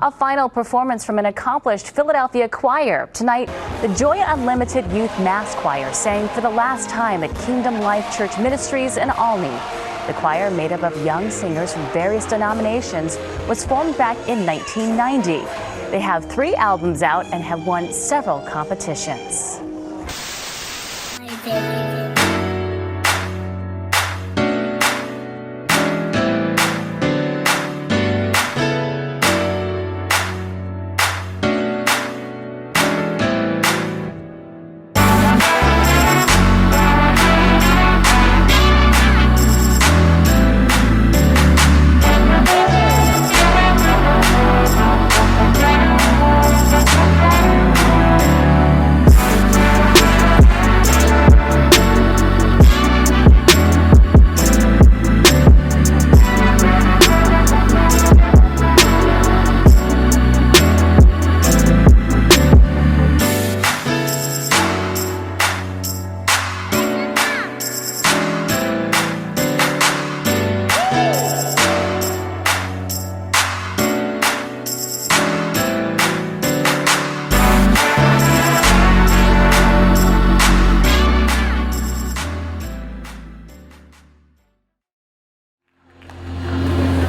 A final performance from an accomplished Philadelphia choir. Tonight, the Joy Unlimited Youth Mass Choir sang for the last time at Kingdom Life Church Ministries in Olney. The choir, made up of young singers from various denominations, was formed back in 1990. They have 3 albums out and have won several competitions.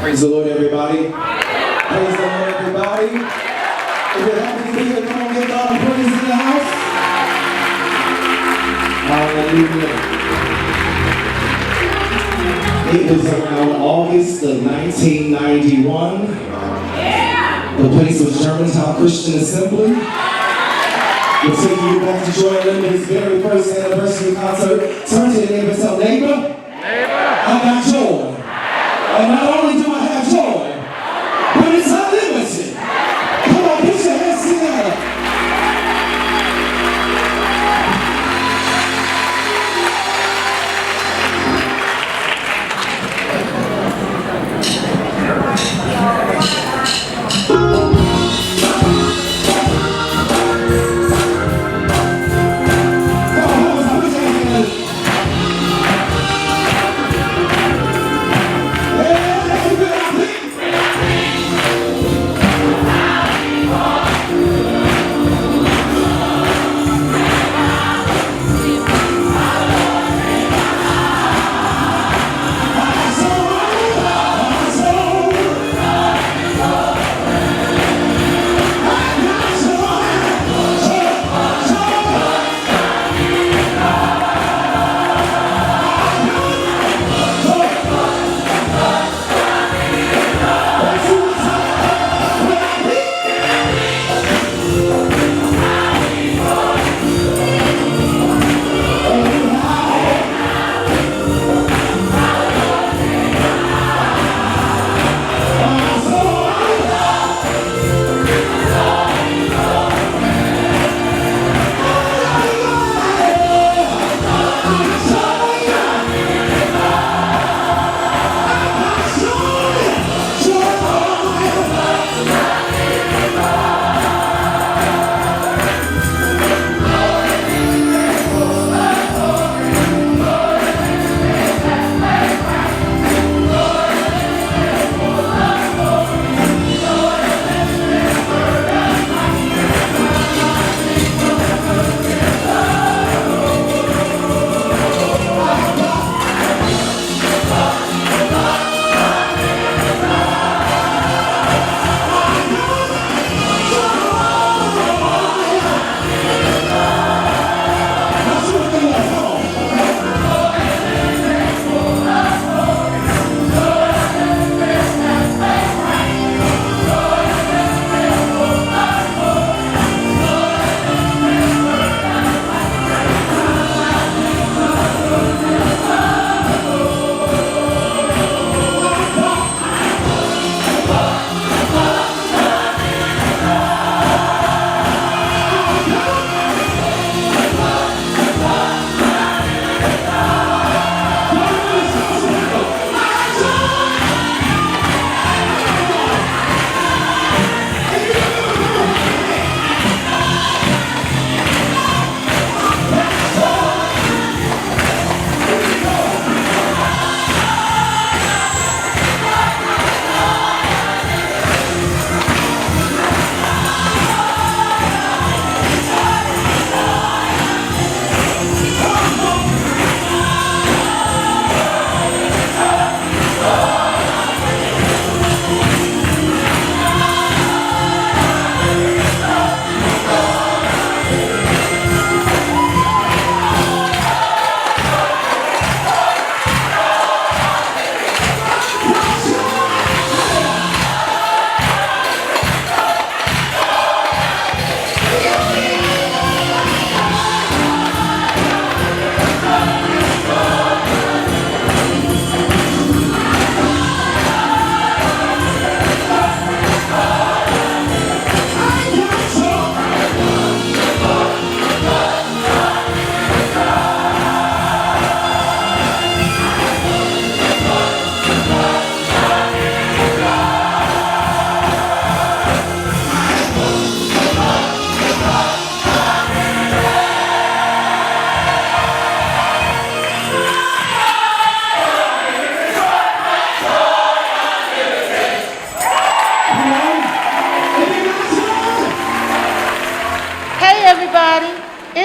Praise the Lord, everybody. Praise the Lord, everybody. If you're happy to be here, come on, give God a praise in the house. Hallelujah. It was around August of 1991. The place was Germantown Christian Assembly. We're taking you back to Joy Unlimited's very first anniversary concert. Turn to your neighbor and tell neighbor, I got joy. And not only do I have joy, but it's unlimited. Come on, put your hands together. Hey,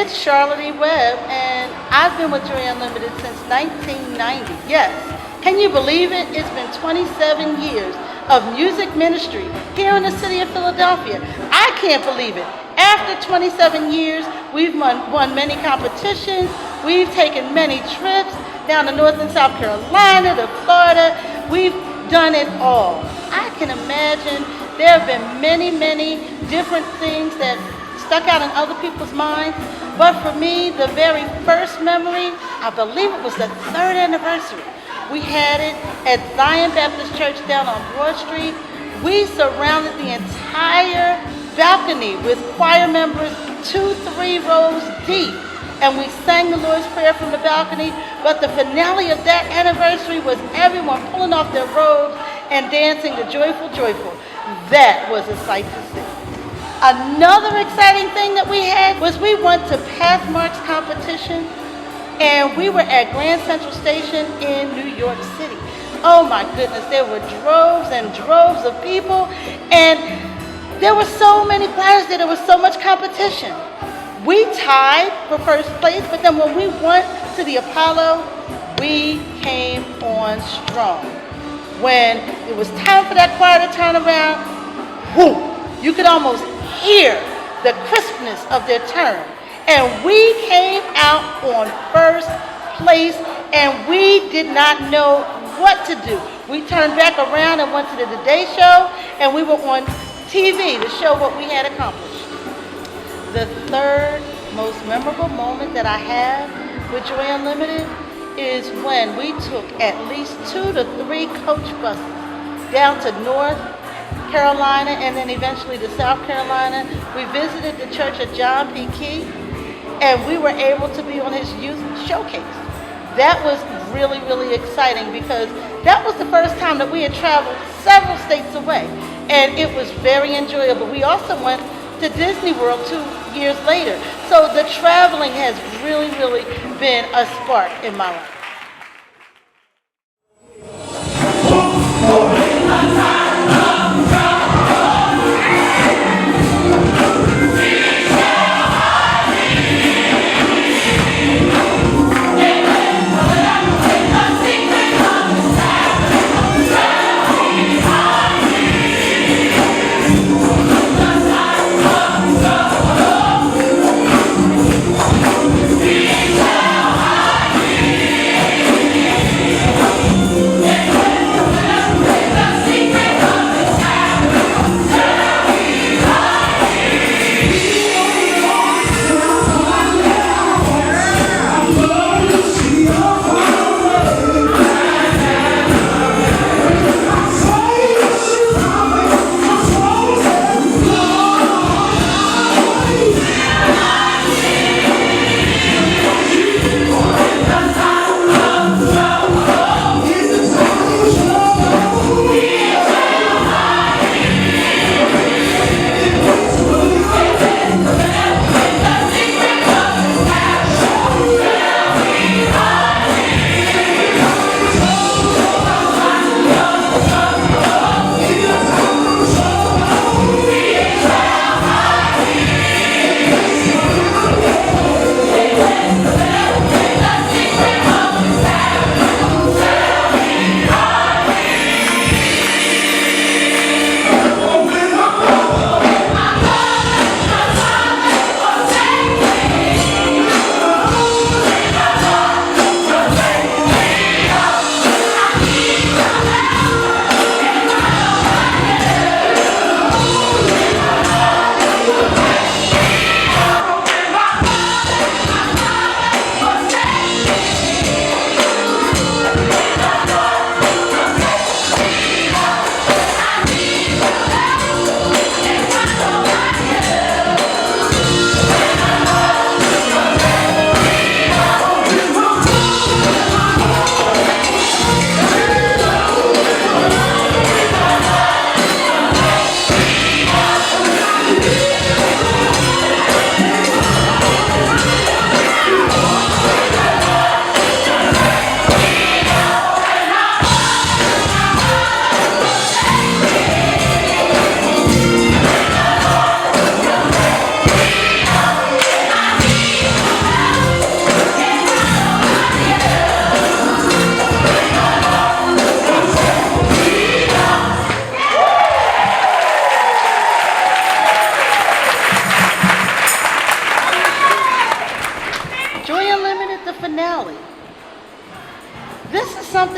It's Charlotte E. Webb, and I've been with Joy Unlimited since 1990. Yes, can you believe it? It's been 27 years of music ministry here in the city of Philadelphia. I can't believe it. After 27 years, we've won many competitions. We've taken many trips down to North and South Carolina, to Florida. We've done it all. I can imagine there have been many, many different things that stuck out in other people's minds. But for me, the very first memory, I believe it was the 3rd anniversary. We had it at Zion Baptist Church down on Broad Street. We surrounded the entire balcony with choir members 2-3 rows deep. And we sang the Lord's Prayer from the balcony. But the finale of that anniversary was everyone pulling off their robes and dancing the Joyful, Joyful. That was a sight to see. Another exciting thing that we had was we went to Pathmark's competition, and we were at Grand Central Station in New York City. Oh my goodness, there were droves and droves of people, and there were so many choirs there was so much competition. We tied for first place, but then when we went to the Apollo, we came on strong. When it was time for that choir to turn around, whoo, you could almost hear the crispness of their turn. And we came out on first place, and we did not know what to do. We turned back around and went to the Today Show, and we were on TV to show what we had accomplished. The third most memorable moment that I have with Joy Unlimited is when we took at least 2 to 3 coach buses down to North Carolina and then eventually to South Carolina. We visited the church of John P. Key, and we were able to be on his youth showcase. That was really, really exciting because that was the first time that we had traveled several states away, and it was very enjoyable. We also went to Disney World 2 years later. So the traveling has really, really been a spark in my life.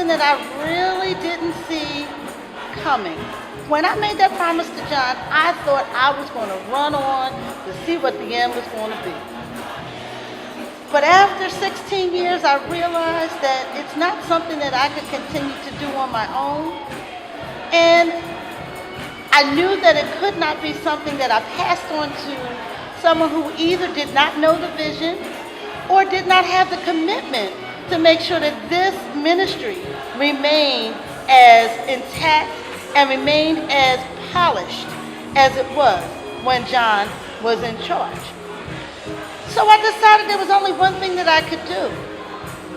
something that I really didn't see coming. When I made that promise to John, I thought I was going to run on to see what the end was going to be. But after 16 years, I realized that it's not something that I could continue to do on my own. And I knew that it could not be something that I passed on to someone who either did not know the vision or did not have the commitment to make sure that this ministry remained as intact and remained as polished as it was when John was in charge. So I decided there was only one thing that I could do.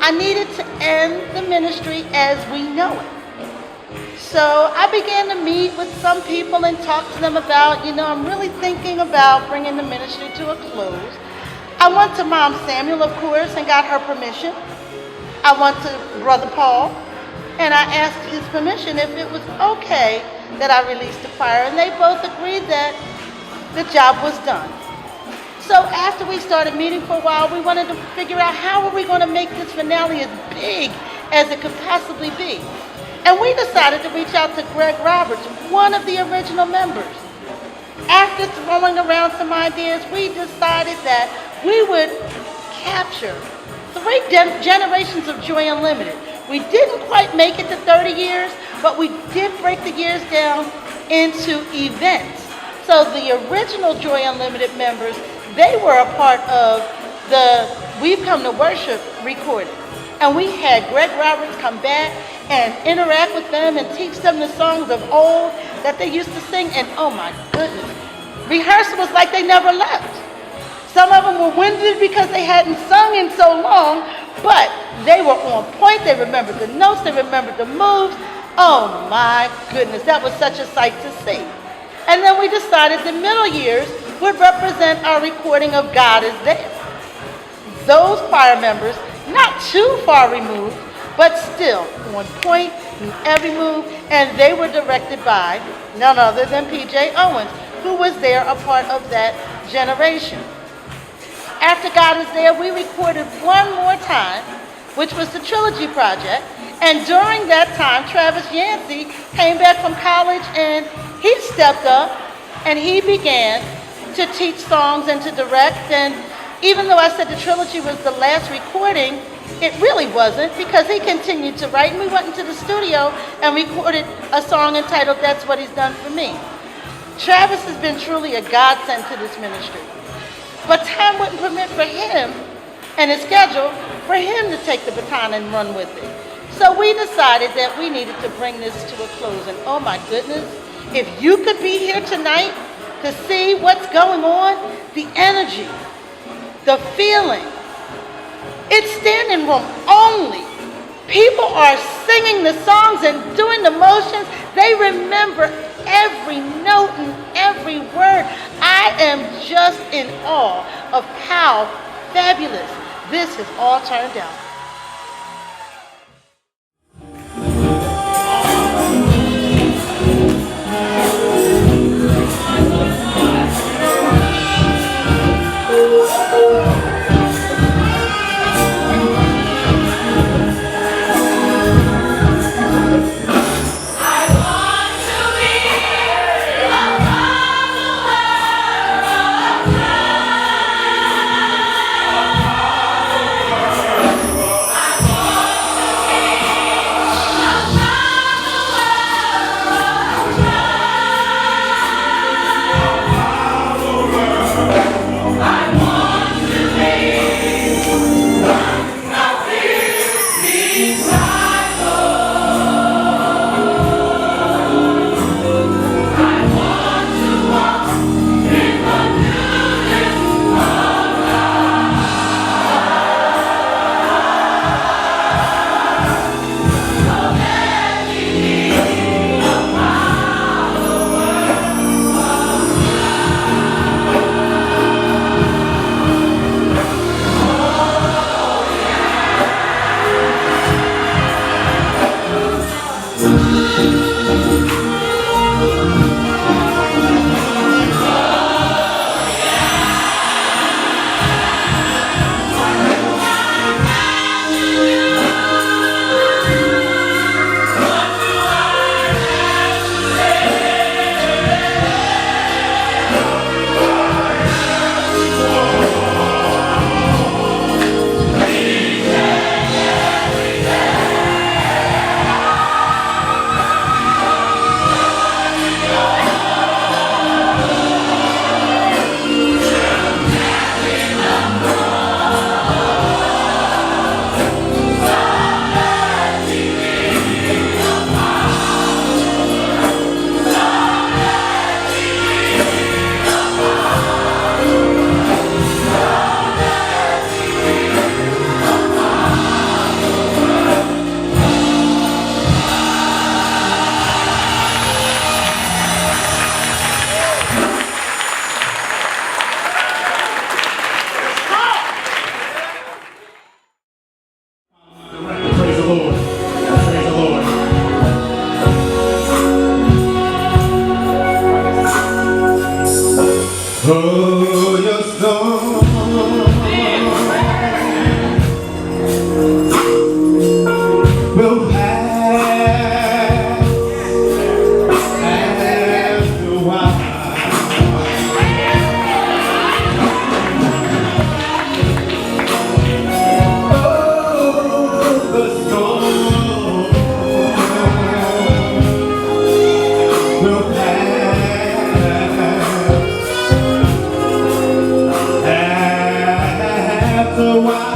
I needed to end the ministry as we know it. So I began to meet with some people and talk to them about, I'm really thinking about bringing the ministry to a close. I went to Mom Samuel, of course, and got her permission. I went to Brother Paul, and I asked his permission if it was okay that I released the choir, and they both agreed that the job was done. So after we started meeting for a while, we wanted to figure out how are we going to make this finale as big as it could possibly be. And we decided to reach out to Greg Roberts, one of the original members. After throwing around some ideas, we decided that we would capture 3 generations of Joy Unlimited. We didn't quite make it to 30 years, but we did break the years down into events. So the original Joy Unlimited members, they were a part of the We've Come to Worship recording. And we had Greg Roberts come back and interact with them and teach them the songs of old that they used to sing. And oh my goodness, rehearsal was like they never left. Some of them were winded because they hadn't sung in so long, but they were on point. They remembered the notes. They remembered the moves. Oh my goodness, that was such a sight to see. And then we decided the middle years would represent our recording of God Is There. Those choir members, not too far removed, but still on point in every move, and they were directed by none other than P.J. Owens, who was there a part of that generation. After God Is There, we recorded one more time, which was the Trilogy Project. And during that time, Travis Yancey came back from college and he stepped up and he began to teach songs and to direct. And even though I said the Trilogy was the last recording, it really wasn't, because he continued to write. And we went into the studio and recorded a song entitled That's What He's Done For Me. Travis has been truly a godsend to this ministry. But time wouldn't permit for him and his schedule for him to take the baton and run with it. So we decided that we needed to bring this to a close. And oh my goodness, if you could be here tonight to see what's going on, the energy, the feeling, it's standing room only. People are singing the songs and doing the motions. They remember every note and every word. I am just in awe of how fabulous this has all turned out. Oh, your storm will pass after a while. Oh, the storm will pass after a while.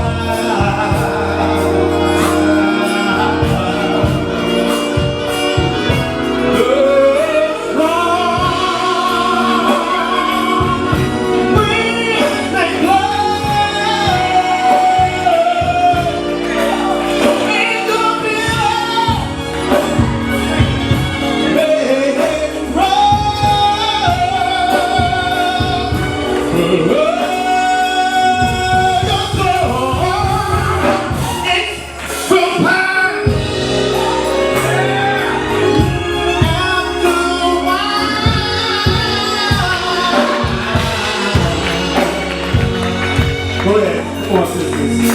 Go ahead, come on, sisters.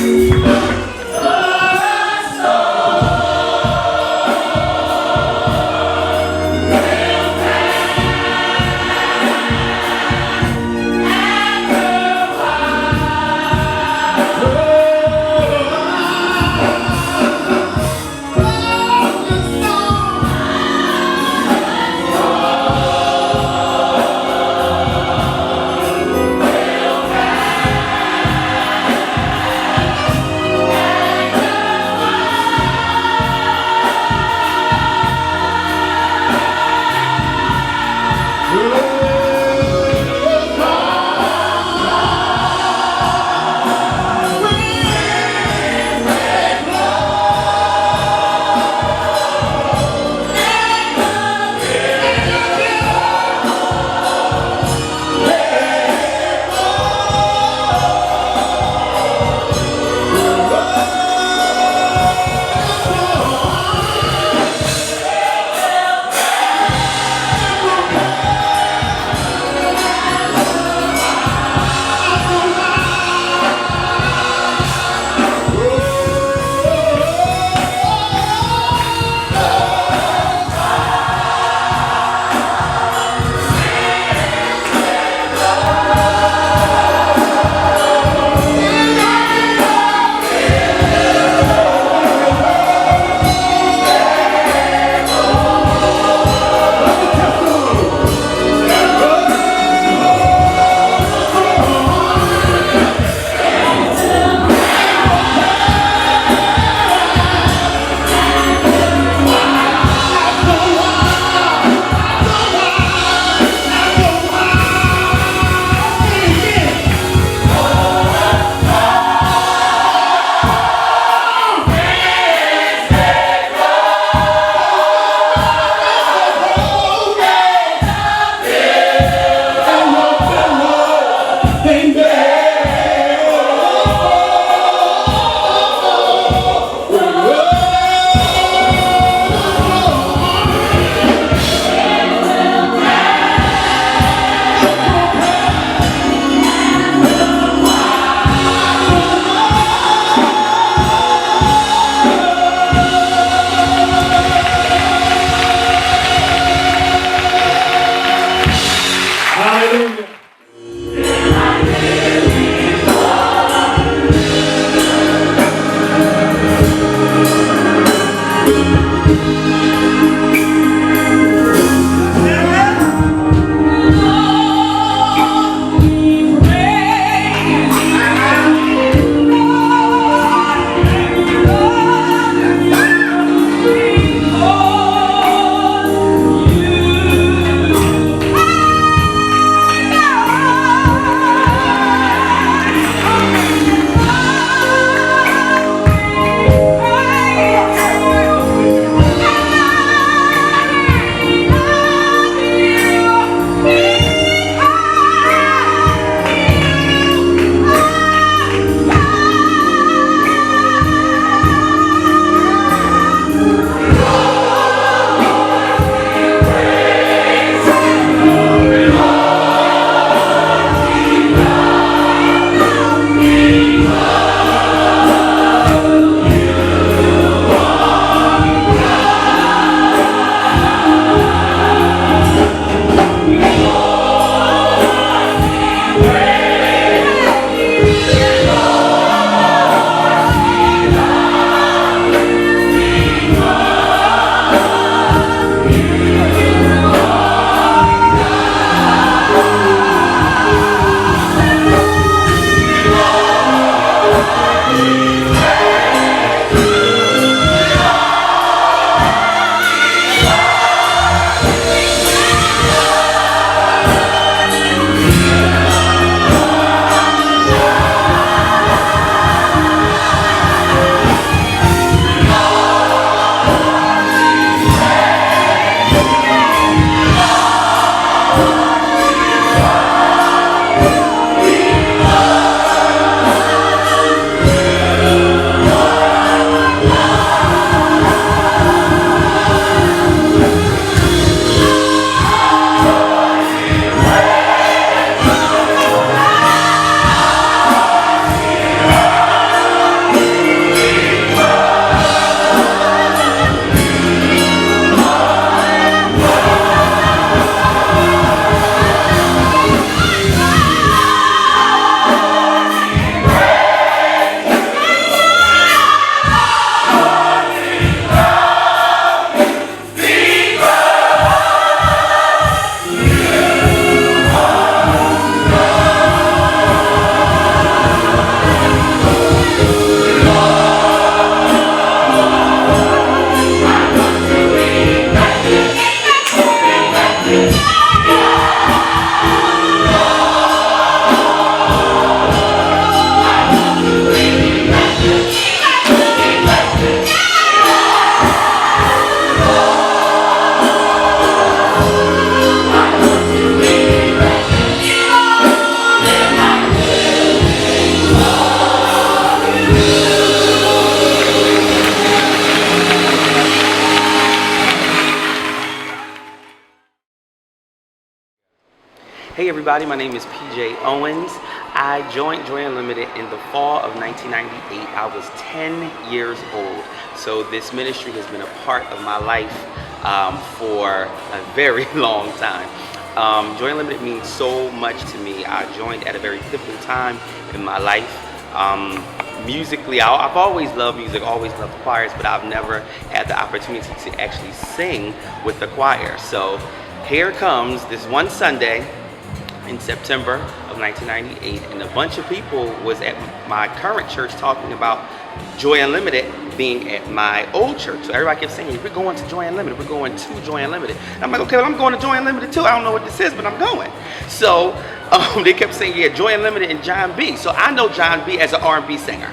Hey everybody, my name is PJ Owens. I joined Joy Unlimited in the fall of 1998. I was 10 years old. So this ministry has been a part of my life for a very long time. Joy Unlimited means so much to me. I joined at a very pivotal time in my life. Musically, I've always loved music, always loved choirs, but I've never had the opportunity to actually sing with the choir. So here comes this one Sunday in September of 1998, and a bunch of people was at my current church talking about Joy Unlimited being at my old church. So everybody kept saying, we're going to Joy Unlimited, we're going to Joy Unlimited. And I'm like, okay, well, I'm going to Joy Unlimited too. I don't know what this is, but I'm going. So they kept saying, yeah, Joy Unlimited and John B. So I know John B as an R&B singer,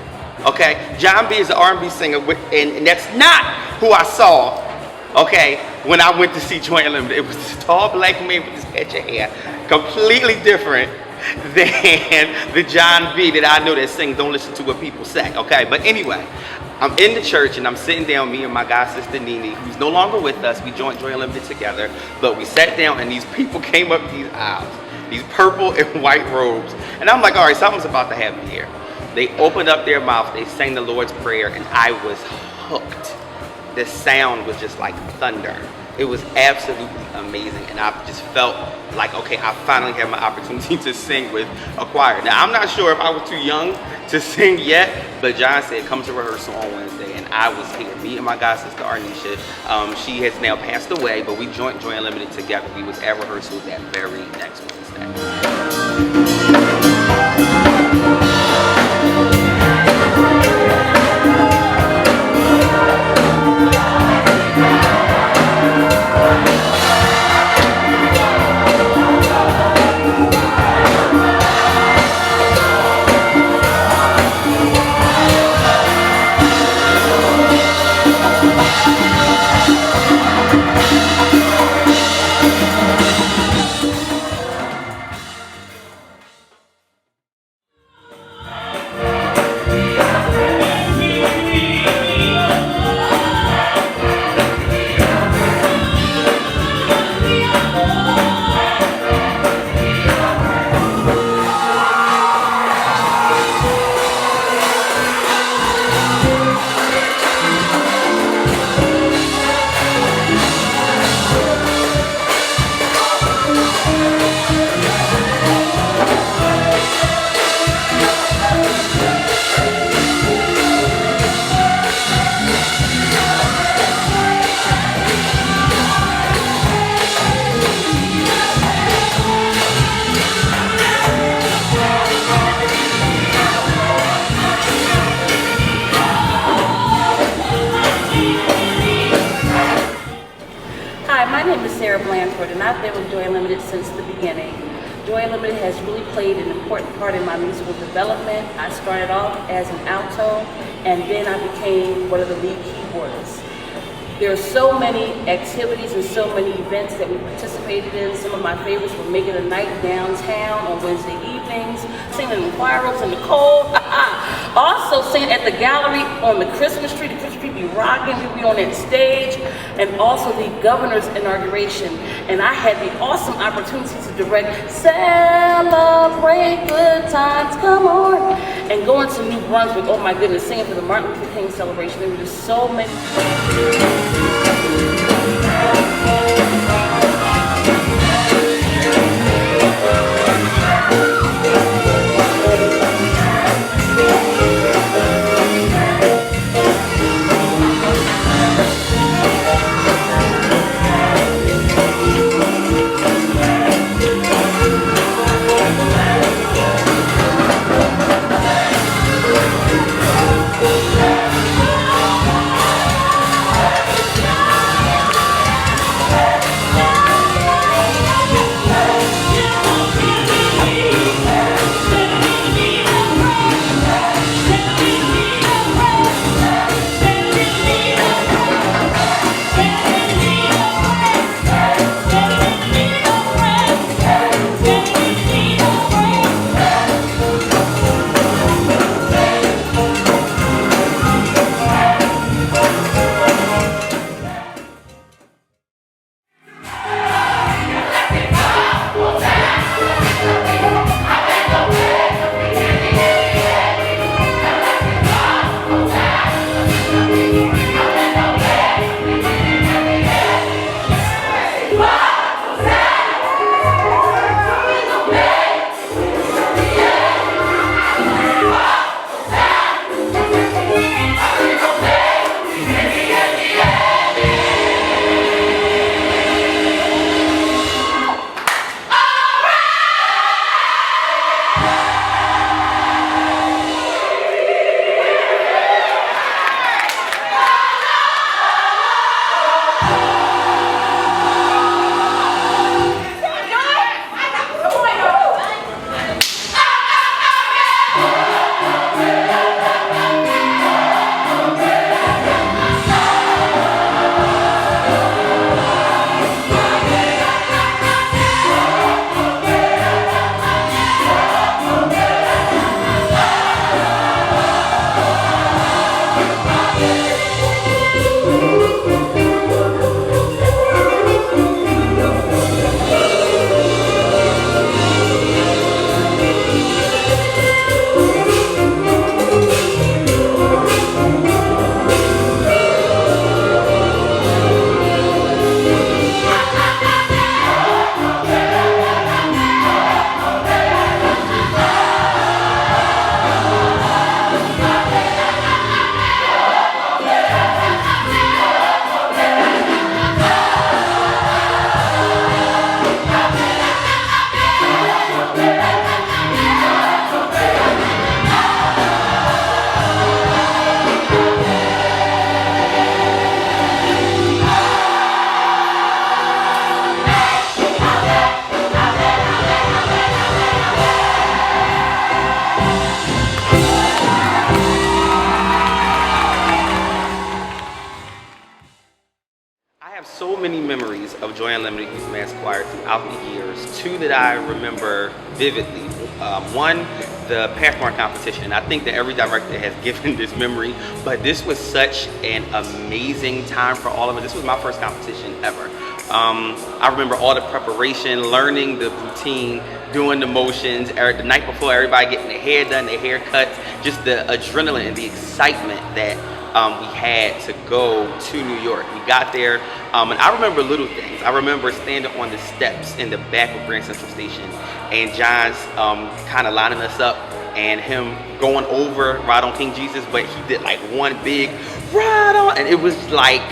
okay? John B is an R&B singer, and that's not who I saw, okay, when I went to see Joy Unlimited. It was this tall black man with this patch of hair, completely different than the John B that I know that sings Don't Listen to What People Say, okay? But anyway, I'm in the church and I'm sitting down, me and my god sister Nene, who's no longer with us. We joined Joy Unlimited together, but we sat down and these people came up these aisles, these purple and white robes, and I'm like, all right, something's about to happen here. They opened up their mouth, they sang the Lord's Prayer, and I was hooked. The sound was just like thunder. It was absolutely amazing, and I just felt like, okay, I finally had my opportunity to sing with a choir. Now, I'm not sure if I was too young to sing yet, but John said, come to rehearsal on Wednesday, and I was here. Me and my god sister Arnisha, she has now passed away, but we joined Joy Unlimited together. We was at rehearsal that very next Wednesday. And I've been with Joy Unlimited since the beginning. Joy Unlimited has really played an important part in my musical development. I started off as an alto, and then I became one of the lead keyboardists. There are so many activities and so many events that we participated in. Some of my favorites were making a night downtown on Wednesday evenings, singing in choir robes in the cold. Also singing at the gallery on the Christmas tree. The Christmas tree be rocking, we'd be on that stage, and also the governor's inauguration. And I had the awesome opportunity to direct Celebrate Good Times, Come On, and going to New Brunswick, oh my goodness, singing for the Martin Luther King celebration. There were just so many. of Joy Unlimited Youth Mass Choir throughout the years. Two that I remember vividly. One, the Pathmark competition. I think that every director has given this memory, but this was such an amazing time for all of us. This was my first competition ever. I remember all the preparation, learning the routine, doing the motions, the night before, everybody getting their hair done, their hair cut, just the adrenaline and the excitement that we had to go to New York. We got there, and I remember little things. I remember standing on the steps in the back of Grand Central Station, and John's kind of lining us up, and him going over Ride on King Jesus, but he did like one big ride on, and it was like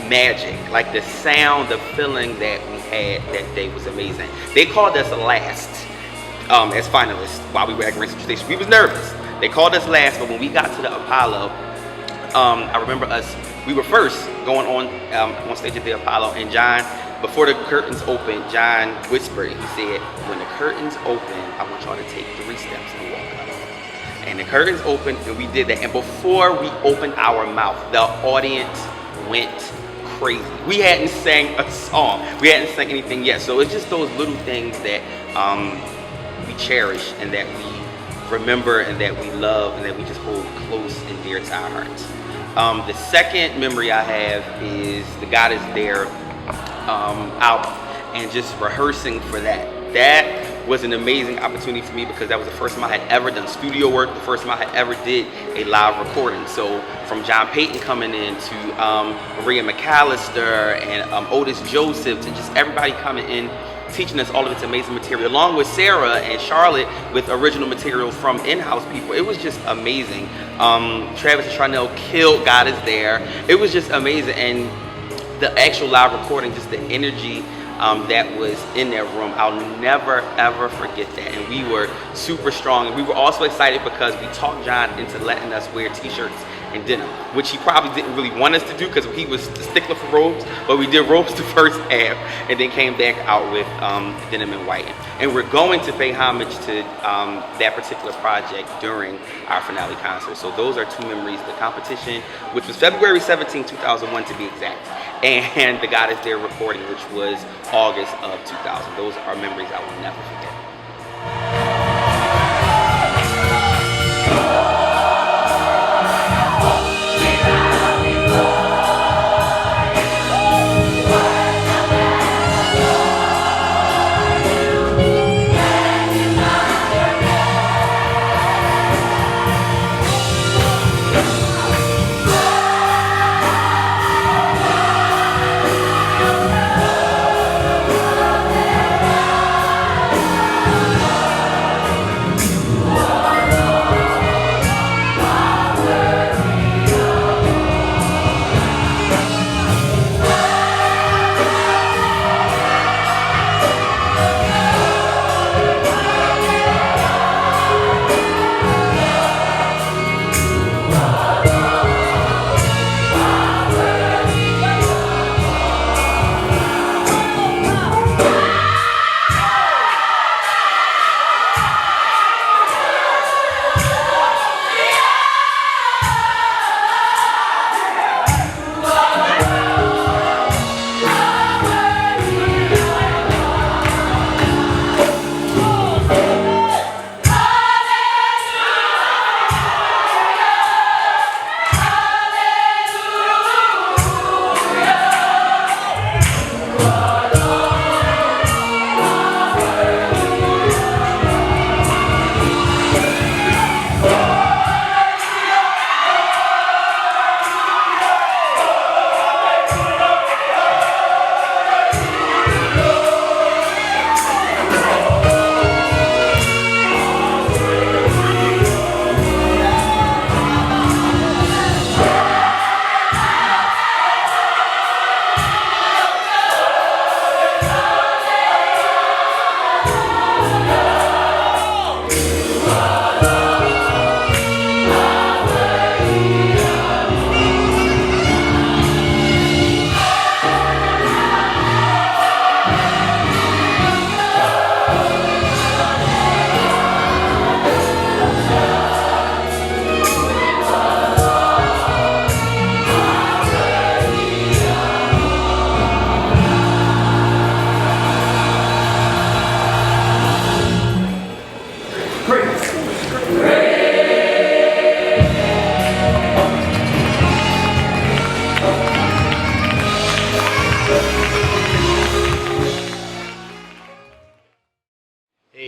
magic. Like the sound, the feeling that we had that day was amazing. They called us last as finalists while we were at Grand Central Station. We was nervous. They called us last, but when we got to the Apollo, I remember we were first going on stage at the Apollo, and John, before the curtains opened, John whispered, he said, when the curtains open, I want y'all to take 3 steps and walk up. And the curtains opened, and we did that. And before we opened our mouth, the audience went crazy. We hadn't sang a song. We hadn't sang anything yet. So it's just those little things that we cherish and that we remember and that we love and that we just hold close and dear to our hearts. The second memory I have is the God is There album and just rehearsing for that. That was an amazing opportunity for me because that was the first time I had ever done studio work, the first time I had ever did a live recording. So from John Payton coming in to Maria McAllister and Otis Joseph to just everybody coming in, teaching us all of its amazing material, along with Sarah and Charlotte with original material from in-house people. It was just amazing. Travis and Charnel killed God is There. It was just amazing. And the actual live recording, just the energy that was in that room, I'll never ever forget that. And we were super strong, and we were also excited because we talked John into letting us wear t-shirts and denim, which he probably didn't really want us to do because he was the stickler for robes, but we did robes the first half and then came back out with denim and white. And we're going to pay homage to that particular project during our finale concert. So those are 2 memories: the competition, which was February 17, 2001 to be exact, and the God is There recording, which was August of 2000. Those are memories I will never forget.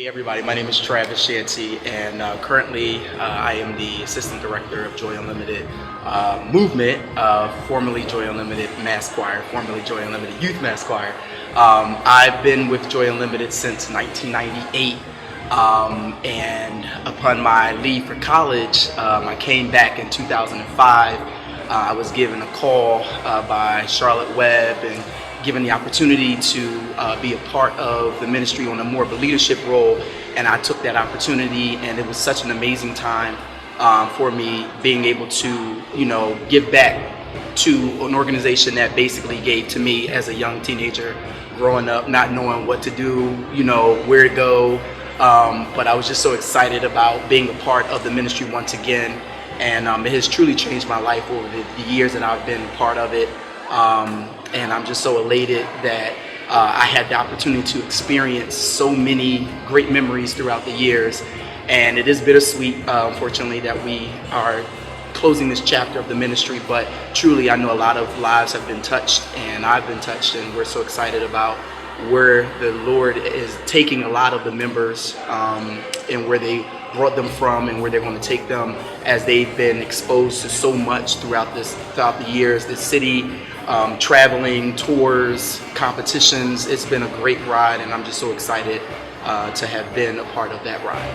Hey everybody, my name is Travis Shanty, and currently I am the Assistant Director of Joy Unlimited Movement, formerly Joy Unlimited Mass Choir, formerly Joy Unlimited Youth Mass Choir. I've been with Joy Unlimited since 1998, and upon my leave for college, I came back in 2005. I was given a call by Charlotte Webb and given the opportunity to be a part of the ministry on a more of a leadership role, and I took that opportunity, and it was such an amazing time for me being able to, give back to an organization that basically gave to me as a young teenager growing up, not knowing what to do, where to go, but I was just so excited about being a part of the ministry once again, and it has truly changed my life over the years that I've been a part of it. And I'm just so elated that I had the opportunity to experience so many great memories throughout the years. And it is bittersweet, unfortunately, that we are closing this chapter of the ministry, but truly I know a lot of lives have been touched, and I've been touched, and we're so excited about where the Lord is taking a lot of the members and where they brought them from and where they're going to take them, as they've been exposed to so much throughout the years. The city, traveling, tours, competitions. It's been a great ride, and I'm just so excited to have been a part of that ride.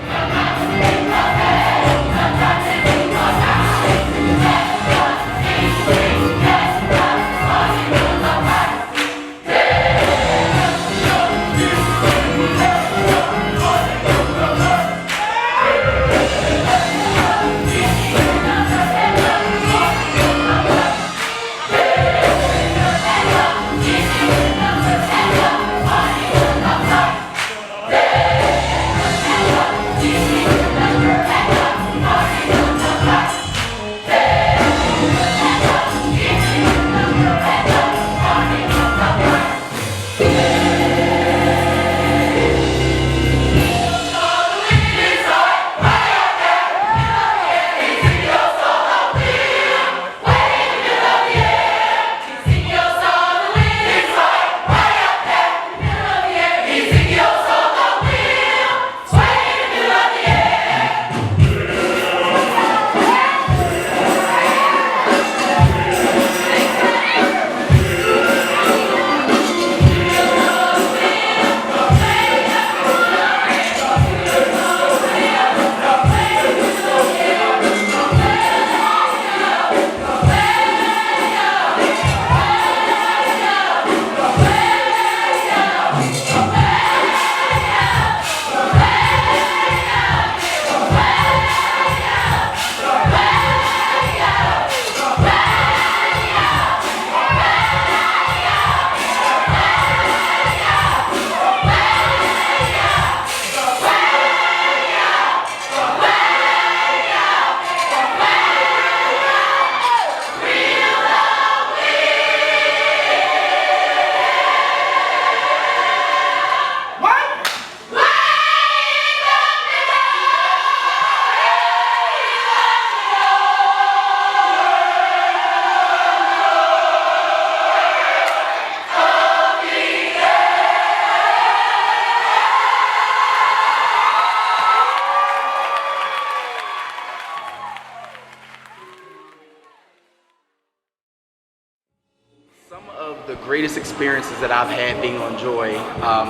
Some of the greatest experiences that I've had being on Joy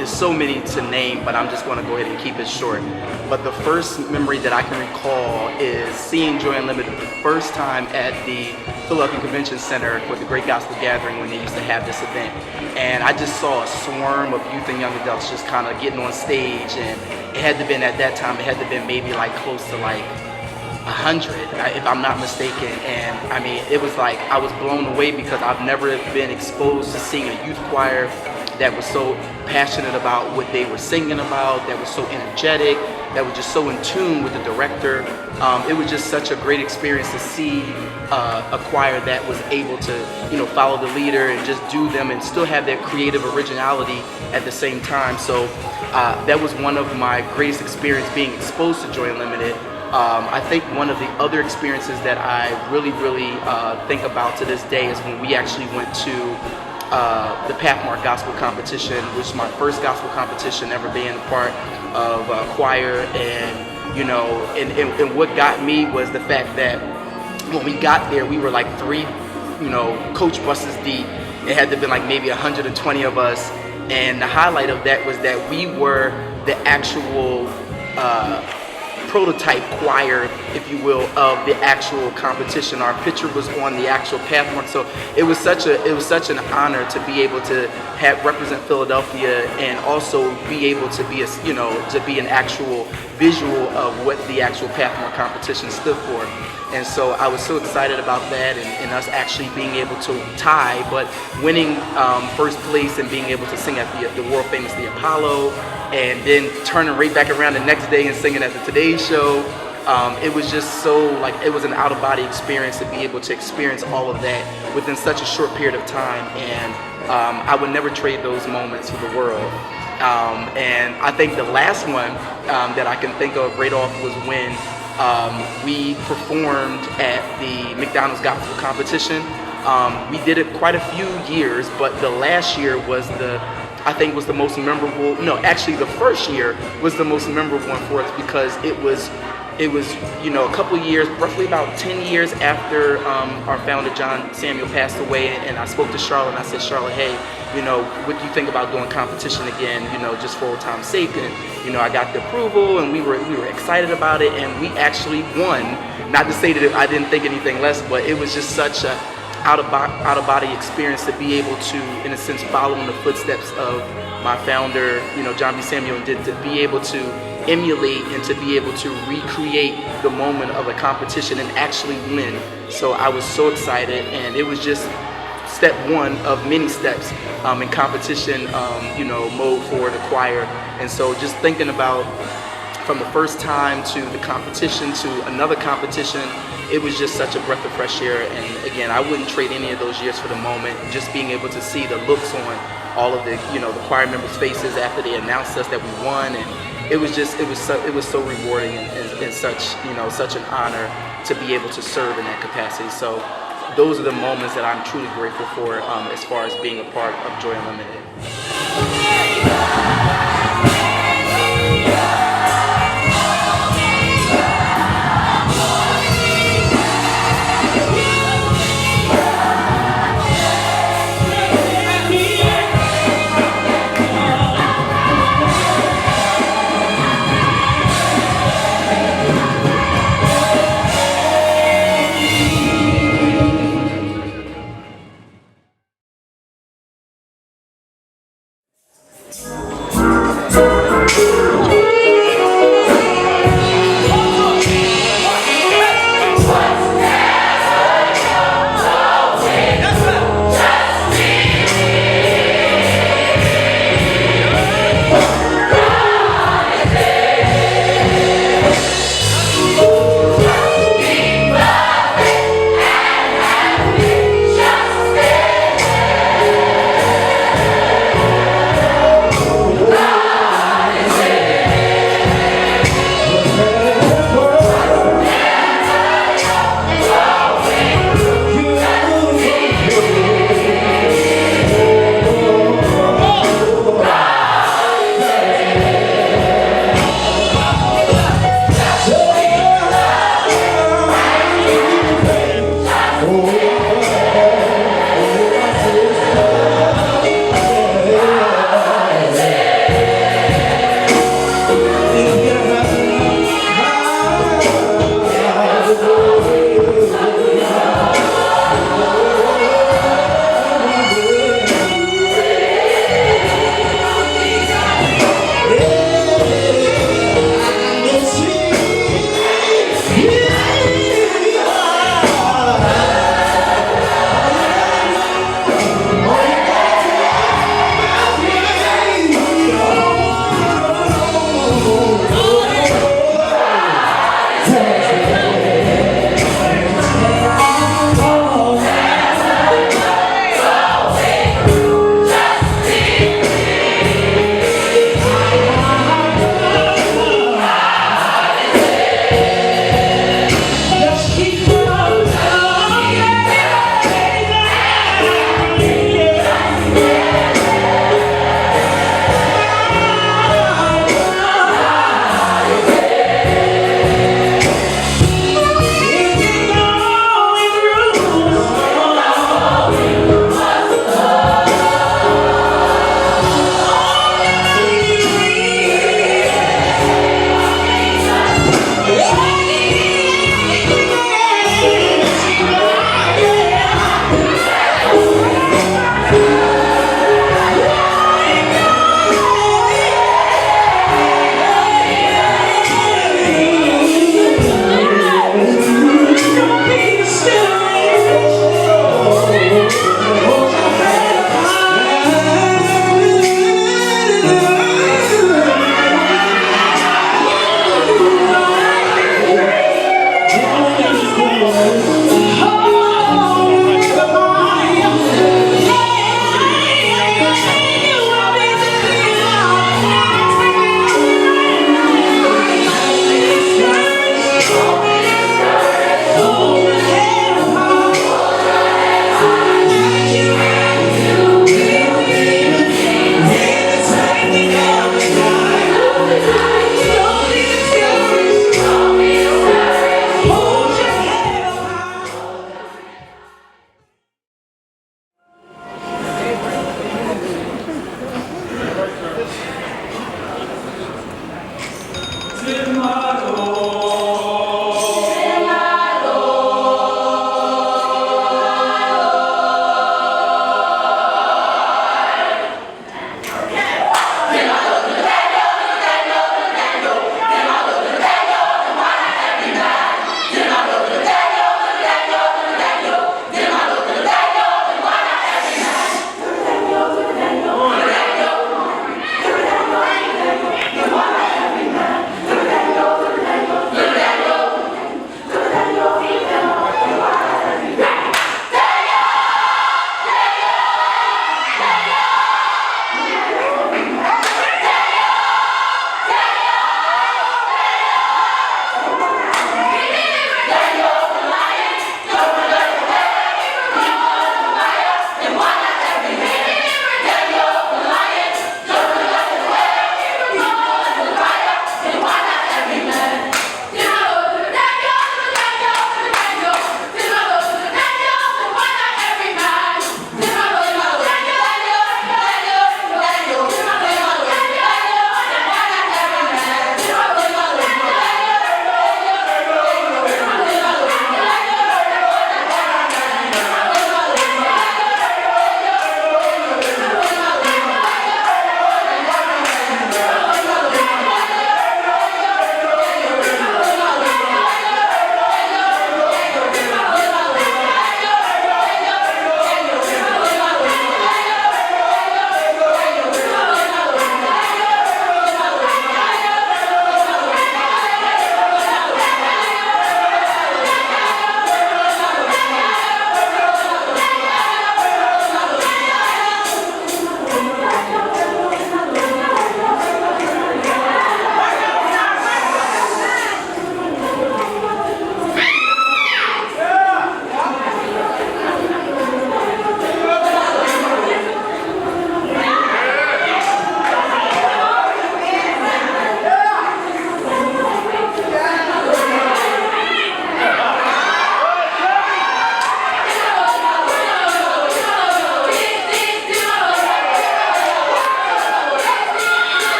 is so many to name, but I'm just going to go ahead and keep it short. But the first memory that I can recall is seeing Joy Unlimited the first time at the Philadelphia Convention Center for the Great Gospel Gathering when they used to have this event. And I just saw a swarm of youth and young adults just kind of getting on stage, and it had to been at that time, it had to been maybe like close to like 100, if I'm not mistaken. And I mean, it was like I was blown away because I've never been exposed to seeing a youth choir that was so passionate about what they were singing about, that was so energetic, that was just so in tune with the director. It was just such a great experience to see a choir that was able to, follow the leader and just do them and still have that creative originality at the same time. So that was one of my greatest experiences, being exposed to Joy Unlimited. I think one of the other experiences that I really think about to this day is when we actually went to the Pathmark Gospel Competition, which is my first gospel competition ever being a part of choir. And you know, and what got me was the fact that when we got there, we were like 3, you know, coach buses deep. It had to have been like maybe 120 of us, and the highlight of that was that we were the actual prototype choir, if you will, of the actual competition. Our picture was on the actual Pathmark, so it was such an honor to be able to represent Philadelphia and also be able to be to be an actual visual of what the actual Pathmark competition stood for. And so I was so excited about that, and us actually being able to tie, but winning first place and being able to sing at the world famous The Apollo, and then turning right back around the next day and singing at the Today Show. It was just so, like, it was an out-of-body experience to be able to experience all of that within such a short period of time, and I would never trade those moments for the world. And I think the last one that I can think of right off was when we performed at the McDonald's Gospel Competition. We did it quite a few years, but the last year was I think was the most memorable. No, actually the first year was the most memorable one for us, because it was you know, a couple of years, roughly about 10 years after our founder John Samuel passed away, and I spoke to Charlotte and I said, Charlotte, hey, you know, what do you think about doing competition again, you know, just for old time's sake? And you know, I got the approval, and we were excited about it, and we actually won. Not to say that I didn't think anything less, but it was just such a out of body experience to be able to, in a sense, follow in the footsteps of my founder, you know, John B. Samuel, and to be able to emulate and to be able to recreate the moment of a competition and actually win. So I was so excited, and it was just step one of many steps in competition, you know, mode for the choir. And so just thinking about from the first time to the competition to another competition, it was just such a breath of fresh air. And again, I wouldn't trade any of those years for the moment. Just being able to see the looks on all of the, you know, the choir members' faces after they announced us that we won, and it was so rewarding and such, you know, such an honor to be able to serve in that capacity. So those are the moments that I'm truly grateful for as far as being a part of Joy Unlimited.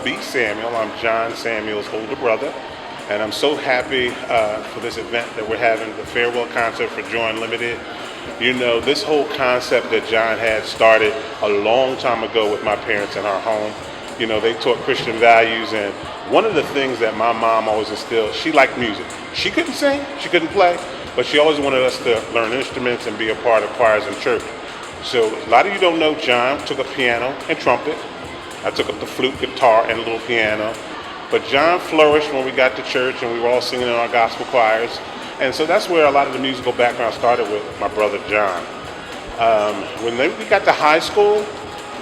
be Samuel. I'm John Samuel's older brother, and I'm so happy for this event that we're having, the farewell concert for Joy Unlimited. You know, this whole concept that John had started a long time ago with my parents in our home. You know, they taught Christian values, and one of the things that my mom always instilled, she liked music. She couldn't sing, she couldn't play, but she always wanted us to learn instruments and be a part of choirs in church. So a lot of you don't know John took up piano and trumpet. I took up the flute, guitar, and a little piano. But John flourished when we got to church and we were all singing in our gospel choirs. And so that's where a lot of the musical background started with my brother John. When we got to high school,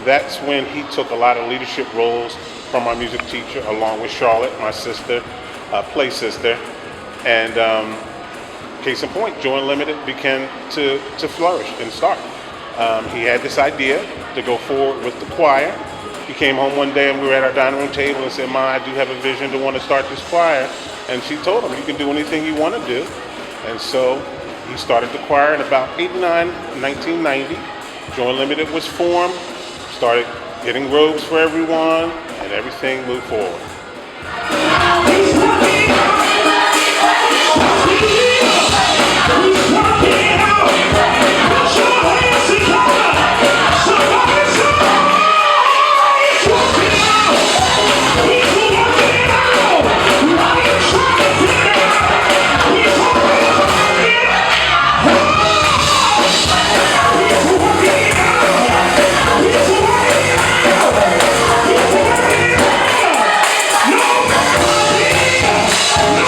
that's when he took a lot of leadership roles from our music teacher, along with Charlotte, my sister, play sister. And case in point, Joy Unlimited began to flourish and start. He had this idea to go forward with the choir. He came home one day and we were at our dining room table and said, "Ma, I do have a vision to want to start this choir." And she told him, "You can do anything you want to do." And so he started the choir in about 1990. Joy Unlimited was formed, started getting robes for everyone, and everything moved forward. No!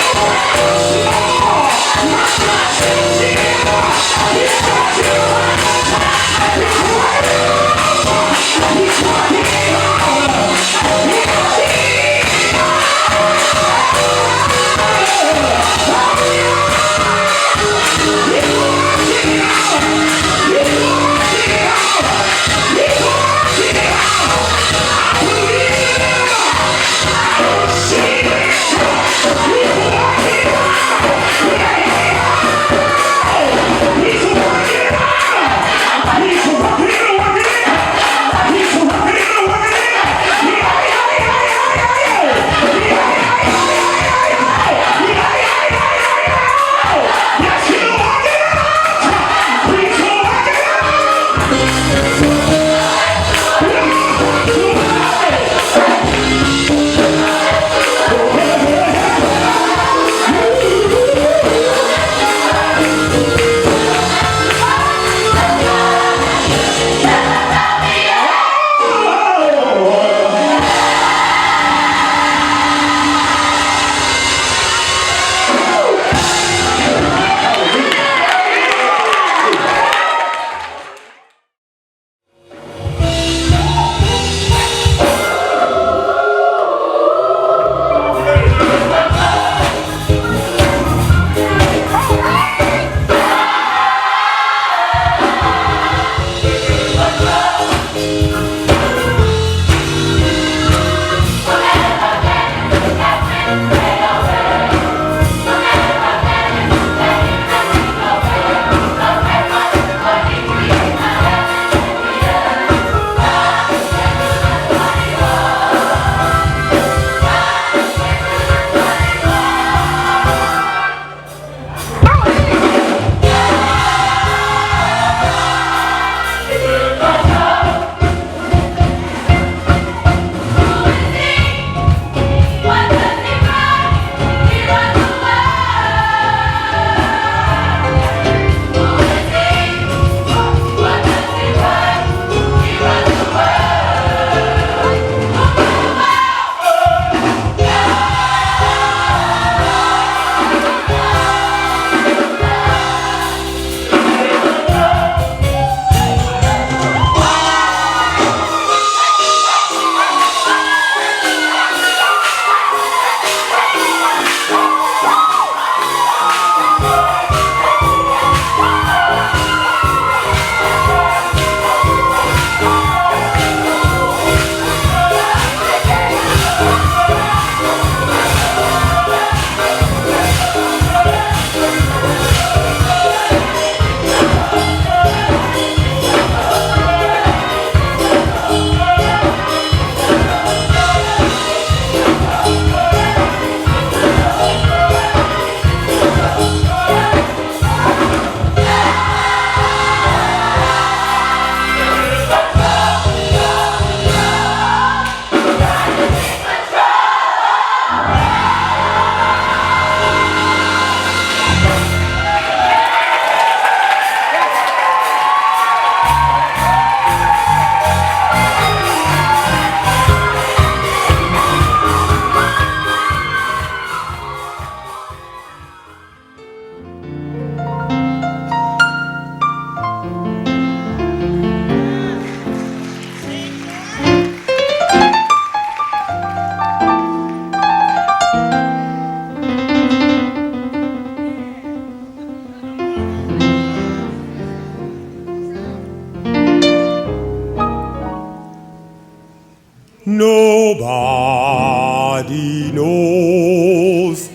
Nobody knows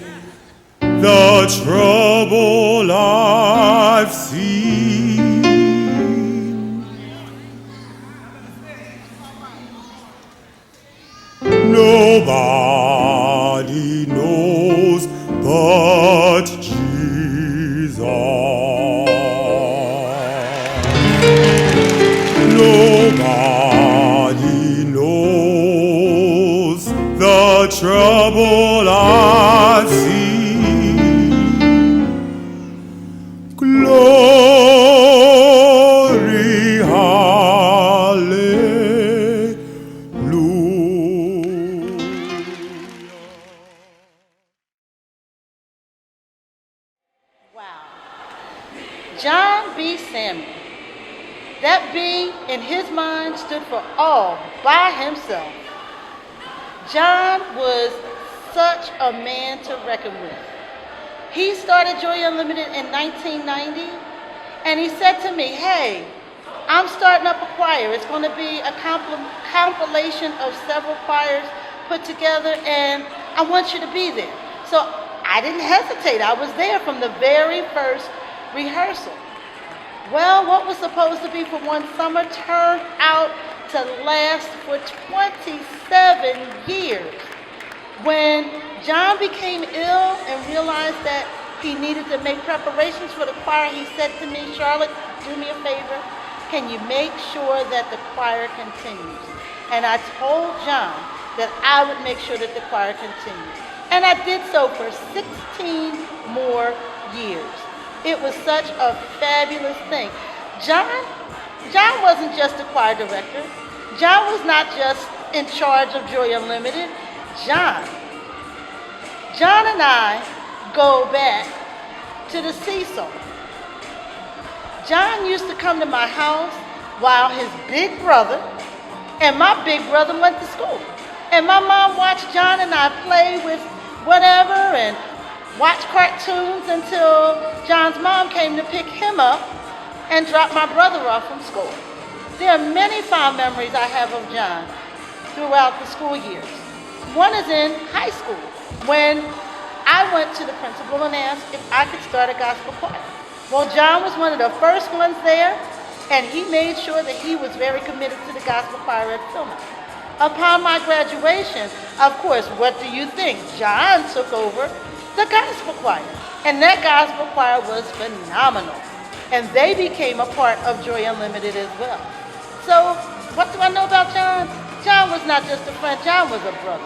the trouble I've seen. Nobody knows but Jesus. Nobody knows the trouble I've seen. Glory, hallelujah. Wow. John B. Samuel. That B in his mind stood for all by himself. John was such a man to reckon with. He started Joy Unlimited in 1990, and he said to me, hey, I'm starting up a choir. It's going to be a compilation of several choirs put together, and I want you to be there. So I didn't hesitate. I was there from the very first rehearsal. Well, what was supposed to be for one summer turned out to last for 27 years. When John became ill and realized that he needed to make preparations for the choir, he said to me, Charlotte, do me a favor. Can you make sure that the choir continues? And I told John that I would make sure that the choir continued. And I did so for 16 more years. It was such a fabulous thing. John wasn't just a choir director. John was not just in charge of Joy Unlimited. John and I go back to the seesaw. John used to come to my house while his big brother and my big brother went to school. And my mom watched John and I play with whatever and watch cartoons until John's mom came to pick him up and drop my brother off from school. There are many fond memories I have of John throughout the school years. One is in high school when I went to the principal and asked if I could start a gospel choir. Well, John was one of the first ones there, and he made sure that he was very committed to the gospel choir at Philmont. Upon my graduation, of course, what do you think? John took over the gospel choir, and that gospel choir was phenomenal. And they became a part of Joy Unlimited as well. So, what do I know about John? John was not just a friend, John was a brother.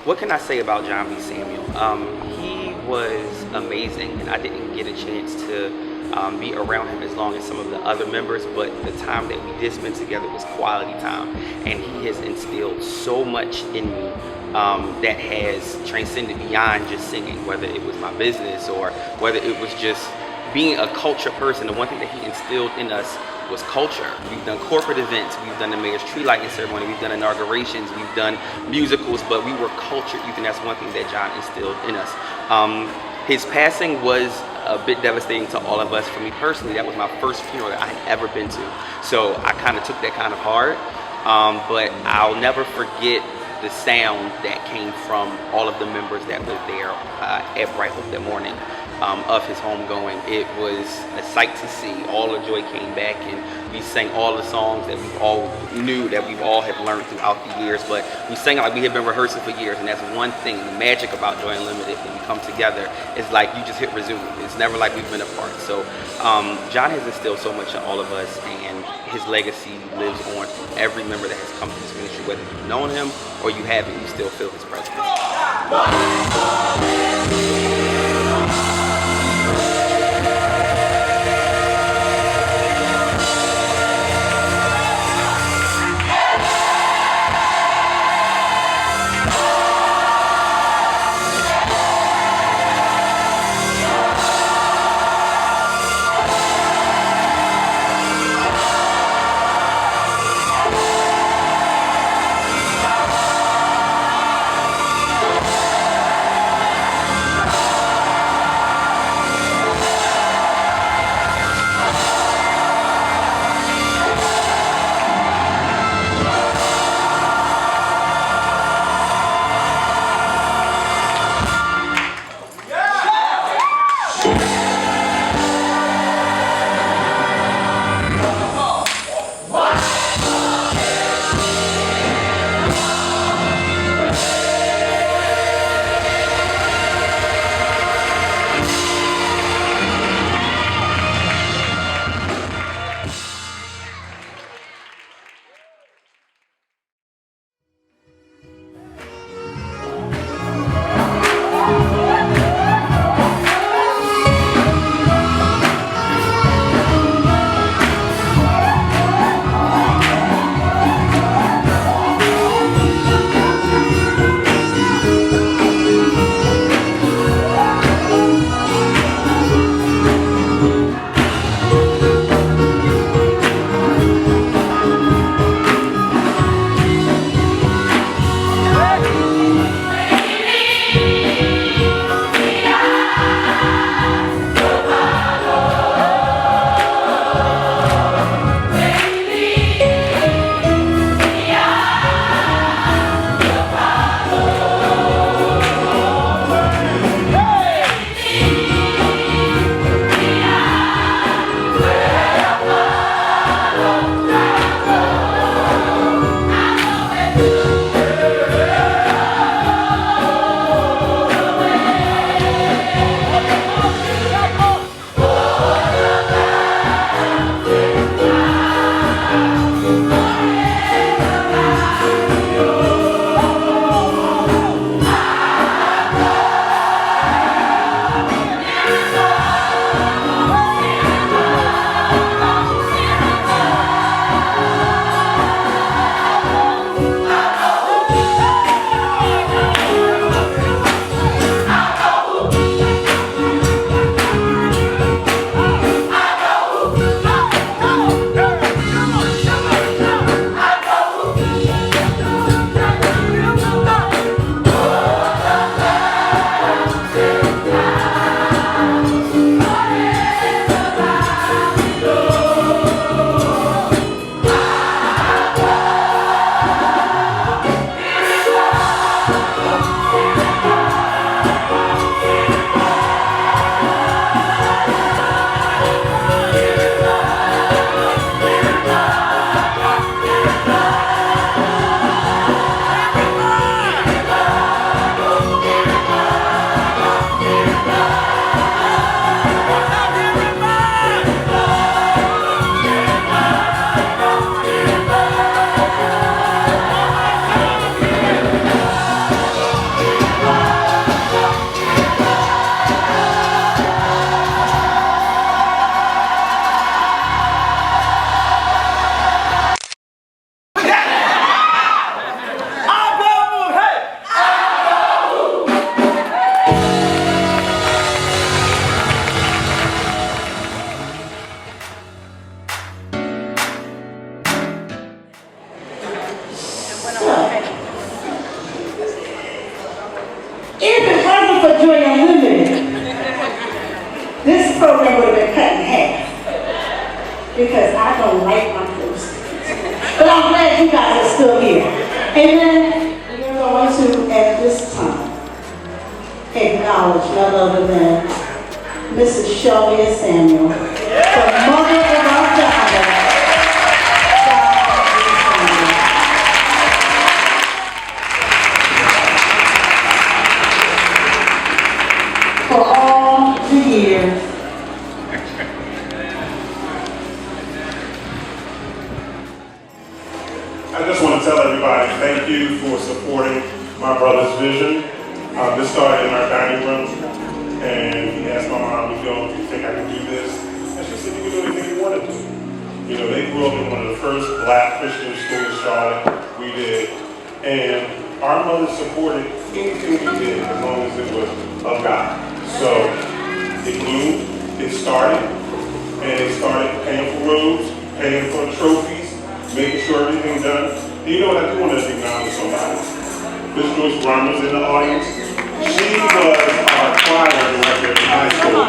What can I say about John B. Samuel? He was amazing, and I didn't get a chance to be around him as long as some of the other members, but the time that we did spend together was quality time, and he has instilled so much in me that has transcended beyond just singing, whether it was my business or whether it was just being a culture person. The one thing that he instilled in us was culture. We've done corporate events, we've done the mayor's tree lighting ceremony, we've done inaugurations, we've done musicals, but we were cultured youth, and that's one thing that John instilled in us. His passing was a bit devastating to all of us. For me personally, that was my first funeral that I had ever been to, so I kind of took that kind of hard, but I'll never forget the sound that came from all of the members that were there at Bright Hope that morning of his homegoing. It was a sight to see. All the joy came back, and we sang all the songs that we've all knew, that we've all have learned throughout the years, but we sang it like we had been rehearsing for years, and that's one thing. The magic about Joy Unlimited when we come together is like you just hit resume. It's never like we've been apart. So John has instilled so much in all of us, and his legacy lives on through every member that has come to this ministry. Whether you've known him or you haven't, you still feel his presence. because I don't like my clothes. But I'm glad you guys are still here. Amen. We're going to, at this time, acknowledge none other than Mrs. Shelley Samuel, the mother of our daughter. For all the years I just want to tell everybody thank you for supporting my brother's vision. This started in our dining room, and he asked my mom, do you think I can do this? And she said, you can do anything you want to do. You know, they grew up in one of the first black Christian schools in Charlotte. We did. And our mother supported anything we did as long as it was of God. So it grew, it started, and it started paying for robes, paying for trophies, making sure everything's done. And you know what, I do want to acknowledge somebody. Miss Joyce Brummer's in the audience. She was our choir director in high school.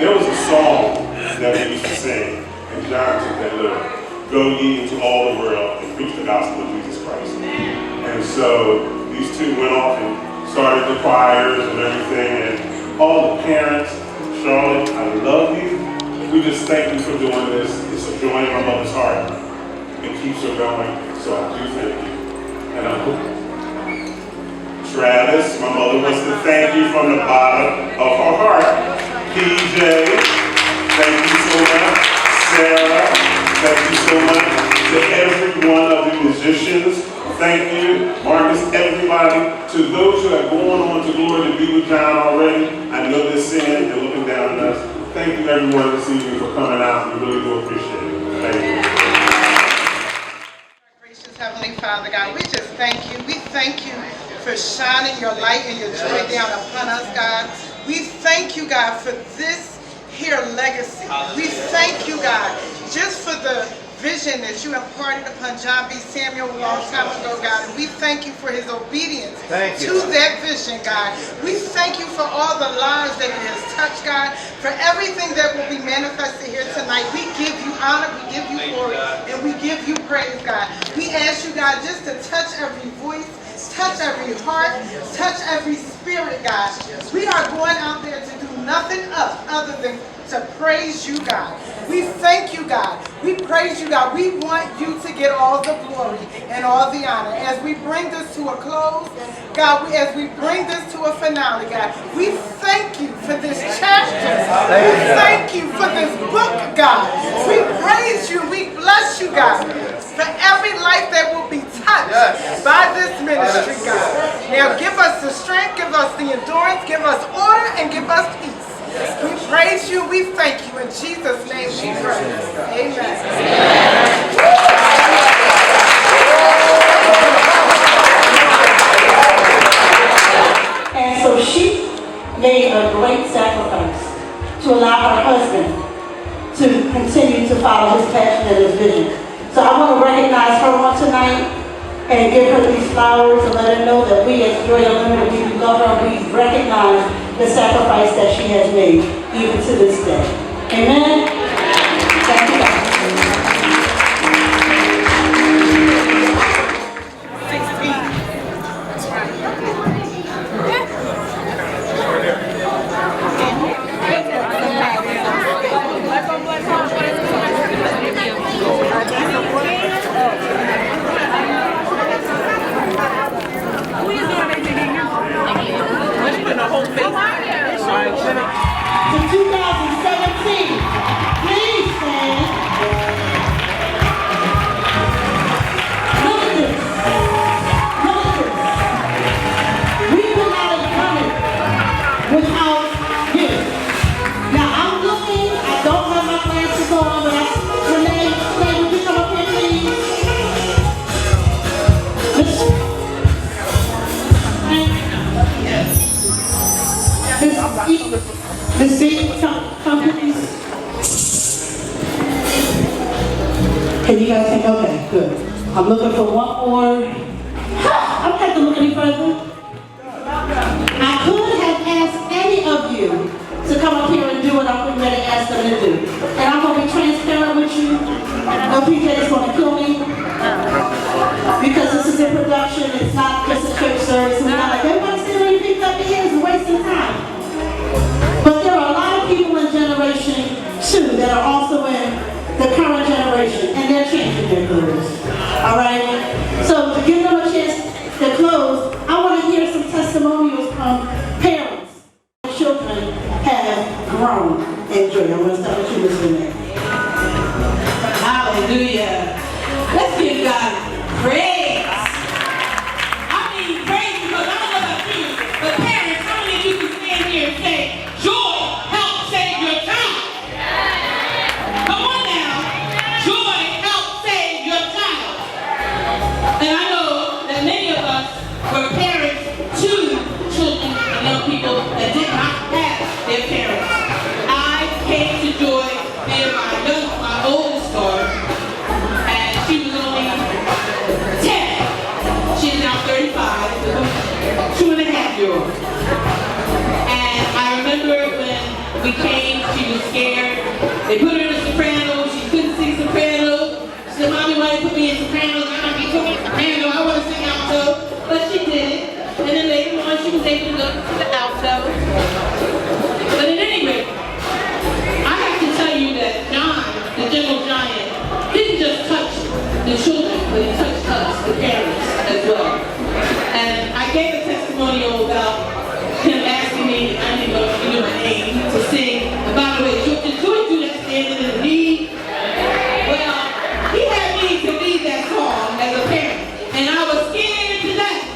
There was a song that we used to sing, and John took that lyric, go ye into all the world and preach the gospel of Jesus Christ. And so these two went off and started the choirs and everything, and all the parents, Charlotte, I love you. We just thank you for doing this. It's a joy in my mother's heart. It keeps her going, so I do thank you. And I hope Travis, my mother wants to thank you from the bottom of her heart. PJ, thank you so much. Sarah, thank you so much. To every one of the musicians, thank you. Marcus, everybody. To those who have gone on to glory to be with John already, I know they're singing and looking down at us. Thank you everyone this evening for coming out. We really do appreciate it. Thank you. Gracious Heavenly Father, God, we just thank you. We thank you for shining your light and your joy down upon us, God. We thank you, God, for this here legacy. We thank you, God, just for the vision that you imparted upon John B. Samuel a long time ago, God. And we thank you for his obedience to that vision, God. We thank you for all the lives that he has touched, God, for everything that will be manifested here tonight. We give you honor, we give you glory, and we give you praise, God. We ask you, God, just to touch every voice, touch every heart, touch every spirit, God. We are going out there to do nothing else other than to praise you, God. We thank you, God. We praise you, God. We want you to get all the glory and all the honor. As we bring this to a close, God, as we bring this to a finale, God, we thank you for this chapter. We thank you for this book, God. We praise you. We bless you, God, for every life that will be touched by this ministry, God. Now give us the strength, give us the endurance, give us order, and give us peace. We praise you, we thank you. In Jesus' name we pray. Amen. And so she made a great sacrifice to allow her husband to continue to follow his passion and his vision. So I want to recognize her on tonight and give her these flowers and let her know that we as Joy Unlimited, we love her, we recognize the sacrifice that she has made even to this day. Amen? Thank you, God. To 2017, please stand. Look at this. Look at this. We could not have done it without you. Now I'm looking, I don't have my glasses on, but Renee, would you come up here, please? Miss B, come please. Can you guys think? Okay, good. I'm looking for one more. I don't have to look any further. I could have asked any of you to come up here and do what I'm ready to ask them to do. And I'm going to be transparent with you. know PJ is going to kill me because this is a production. It's not just a church service. We're not like, everybody sit there and pick up the ears and wasting time. But there are a lot of people in Generation 2 that are also in the current generation, and they're changing their clothes. All right? So to give them a chance to close, I want to hear some testimonials from parents. Children have grown in joy. I'm going to start with you, Mr. Mayor. Hallelujah. Let's give God praise. I mean praise because I don't know about you, but parents, how many of you can stand here and say, joy helps save your child? Come on now. Joy helps save your child. And I know that many of us were parents to children and young people that did not have their parents. I came to Joy via my oldest daughter, and she was only 10. She's now 35, with a 2.5-year-old. And I remember when we came, she was scared. They put her in a soprano. She couldn't sing soprano. She said, "Mommy, why you put me in soprano? I don't be singing soprano. I want to sing alto." But she did it. And then later on, she was able to go to the alto. But at any rate, I have to tell you that John, the gentle giant, didn't just touch the children, but he touched us, the parents, as well. And I gave a testimonial about him asking me, I didn't know if you knew my name, to sing. And by the way, did Joy do that standing in the lead? Well, he had me to lead that song as a parent, and I was scared to death.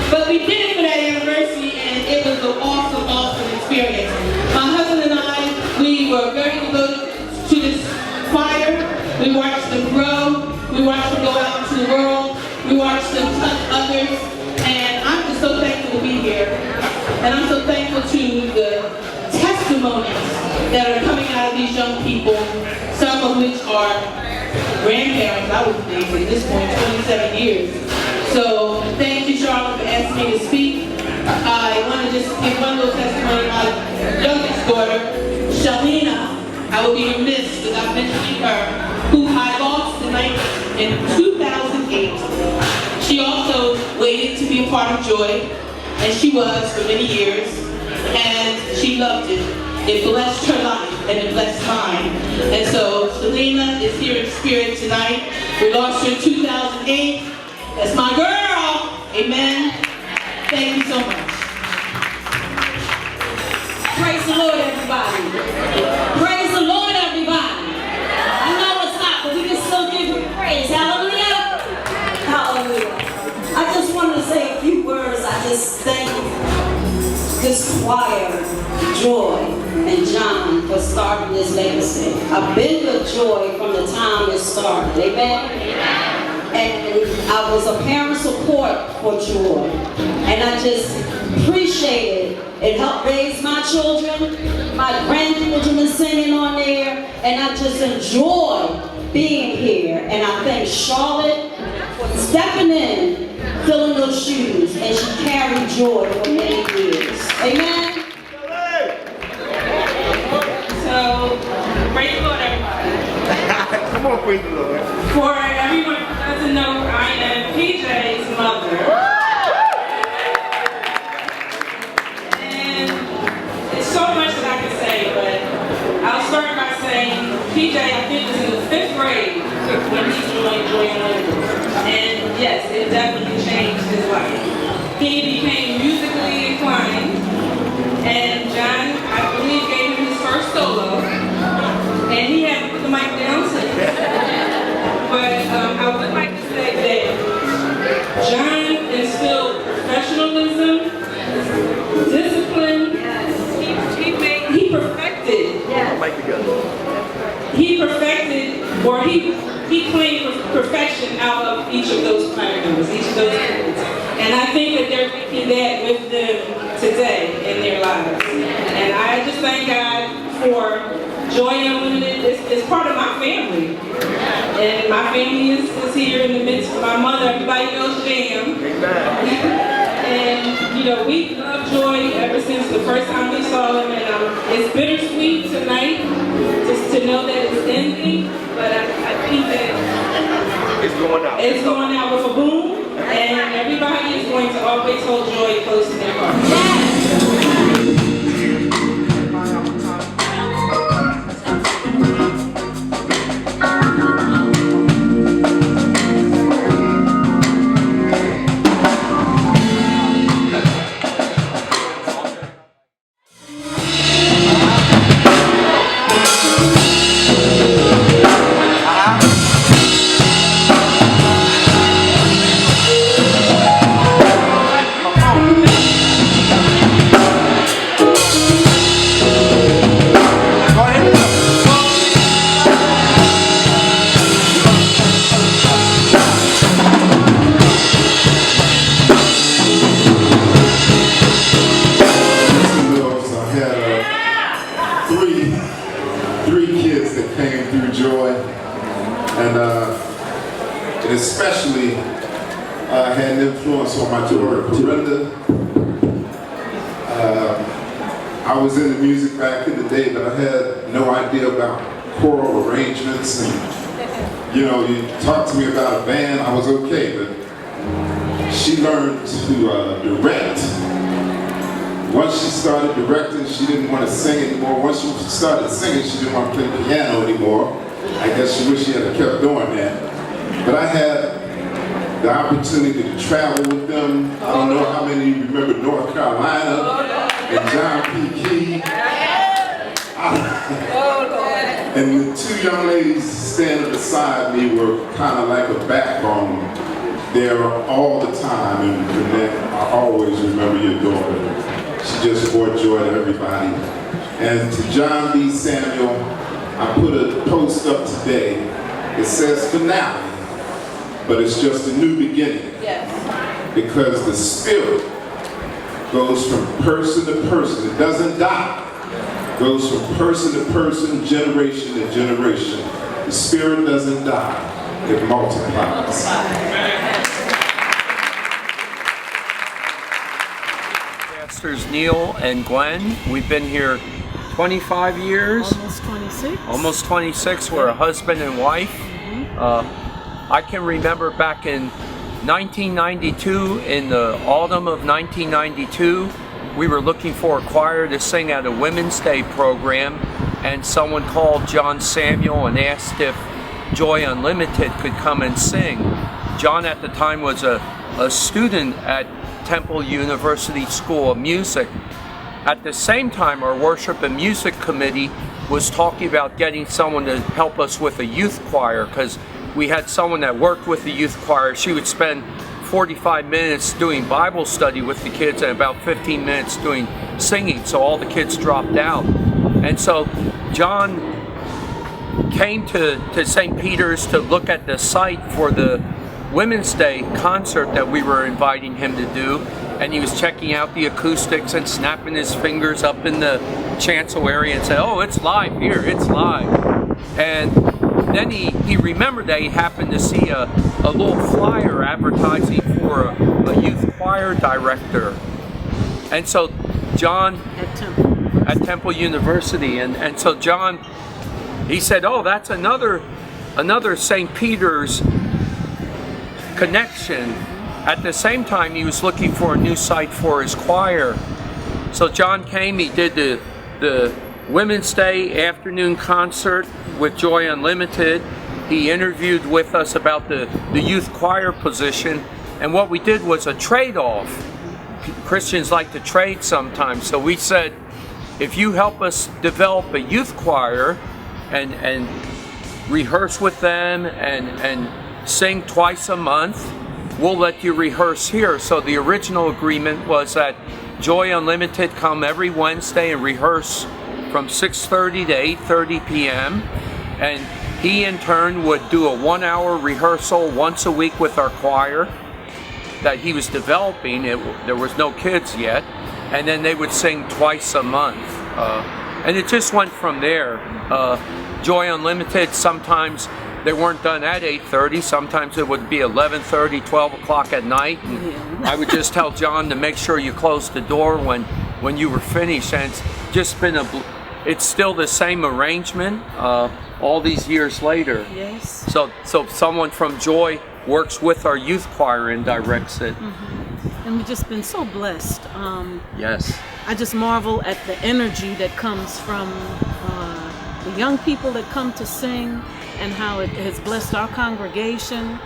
But we did it for that anniversary, and it was an awesome, awesome experience. My husband and I, we were very devoted to this choir. We watched them grow. We watched them go out into the world. We watched them touch others. And I'm just so thankful to be here. And I'm so thankful to the testimonies that are coming out of these young people, some of which are grandparents, I would think, at this point, 27 years. So thank you, Charlotte, for asking me to speak. I want to just give one little testimony. My youngest daughter, Shalina, I will be remiss without mentioning her, who I lost in 2008. She also waited to be a part of Joy, and she was for many years, and she loved it. It blessed her life, and it blessed mine. And so Shalina is here in spirit tonight. We lost her in 2008. That's my girl. Amen. Thank you so much. Praise the Lord, everybody. Praise the Lord, everybody. I know it's hot, but we can still give him praise. Hallelujah. Hallelujah. I just wanted to say a few words. I just thank this choir, Joy and John, for starting this legacy. I've been with Joy from the time it started. Amen. And I was a parent support for Joy. And I just appreciate it. It helped raise my children. My grandchildren are singing on there. And I just enjoy being here. And I thank Charlotte for stepping in, filling those shoes. And she carried Joy for many years. Amen? So, praise the Lord, everybody. Come on, praise the Lord. For everyone who doesn't know, I am PJ's mother. And it's so much that I can say, but I'll start by saying PJ, I think, was in the 5th grade when he joined Joy Unlimited. And yes, it definitely changed his life. He became musically inclined, and John, I believe, gave him his first solo. And he had to put the mic down to But I would like to say that John instilled professionalism, discipline. He perfected. He perfected, or he claimed perfection out of each of those choir members, each of those kids. And I think that they're making that with them today in their lives. And I just thank God for Joy Unlimited. It's part of my family. And my family is here in the midst of my mother. Everybody knows Jam. And, you know, we love Joy ever since the first time we saw him. And it's bittersweet tonight just to know that it's ending. But I think that going out. It's going out with a boom, and everybody is going to always hold joy close to their heart. Three kids that came through Joy, and especially had an influence on my daughter, Corinda. I was in the music back in the day, but I had no idea about choral arrangements, and you talked to me about a band, I was okay, but she learned to direct. Once she started directing, she didn't want to sing anymore. Once she started singing, she didn't want to play piano anymore. I guess she wished she had kept doing that. But I had the opportunity to travel with them. I don't know how many of you remember North Carolina and John P. Key. And the two young ladies standing beside me were kind of like a backbone there all the time. And I always remember your daughter. She just brought joy to everybody. And to John B. Samuel, I put a post up today. It says finale, but it's just a new beginning. Yes. Because the spirit goes from person to person. It doesn't die. It goes from person to person, generation to generation. The spirit doesn't die. It multiplies. Pastors Neil and Gwen, we've been here 25 years. Almost 26. Almost 26. We're a husband and wife. I can remember back in 1992, in the autumn of 1992, we were looking for a choir to sing at a Women's Day program, and someone called John Samuel and asked if Joy Unlimited could come and sing. John at the time was a student at Temple University School of Music. At the same time, our worship and music committee was talking about getting someone to help us with a youth choir, because we had someone that worked with the youth choir. She would spend 45 minutes doing Bible study with the kids and about 15 minutes doing singing, so all the kids dropped out. And so John came to St. Peter's to look at the site for the Women's Day concert that we were inviting him to do, and he was checking out the acoustics and snapping his fingers up in the chancel area and said, "Oh, it's live here, it's live." And then he remembered that he happened to see a little flyer advertising for a youth choir director. And so John, at Temple University, and so John, he said, "Oh, that's another St. Peter's connection." At the same time, he was looking for a new site for his choir. So John came, he did the Women's Day afternoon concert with Joy Unlimited. He interviewed with us about the youth choir position, and what we did was a trade-off. Christians like to trade sometimes, so we said, if you help us develop a youth choir and rehearse with them and sing twice a month, we'll let you rehearse here. So the original agreement was that Joy Unlimited come every Wednesday and rehearse from 6:30 to 8:30 p.m. and he in turn would do a 1-hour rehearsal once a week with our choir that he was developing. There was no kids yet, and then they would sing twice a month, and it just went from there. Joy Unlimited, sometimes they weren't done at 8:30, sometimes it would be 11:30, 12 o'clock at night, and I would just tell John to make sure you close the door when you were finished. And it's just been it's still the same arrangement. all these years later. Yes. So someone from Joy works with our youth choir and directs it. Mm-hmm. And we've just been so blessed. Yes. I just marvel at the energy that comes from the young people that come to sing and how it has blessed our congregation.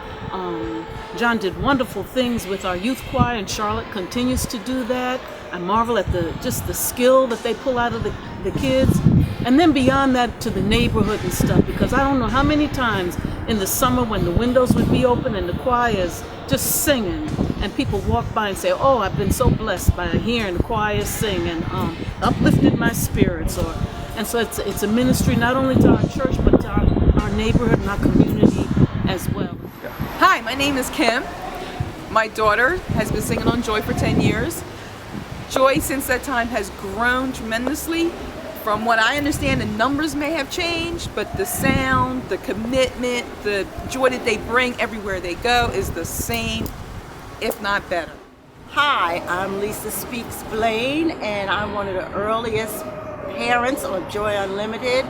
John did wonderful things with our youth choir, and Charlotte continues to do that. I marvel at the skill that they pull out of the kids. And then beyond that, to the neighborhood and stuff, because I don't know how many times in the summer when the windows would be open and the choirs just singing, and people walk by and say, oh, I've been so blessed by hearing the choir sing, and uplifted my spirits. And so it's a ministry not only to our church, but to our neighborhood and our community as well. Hi, my name is Kim. My daughter has been singing on Joy for 10 years. Joy since that time has grown tremendously. From what I understand, the numbers may have changed, but the sound, the commitment, the joy that they bring everywhere they go is the same, if not better. Hi, I'm Lisa Speaks Blaine, and I'm one of the earliest parents on Joy Unlimited.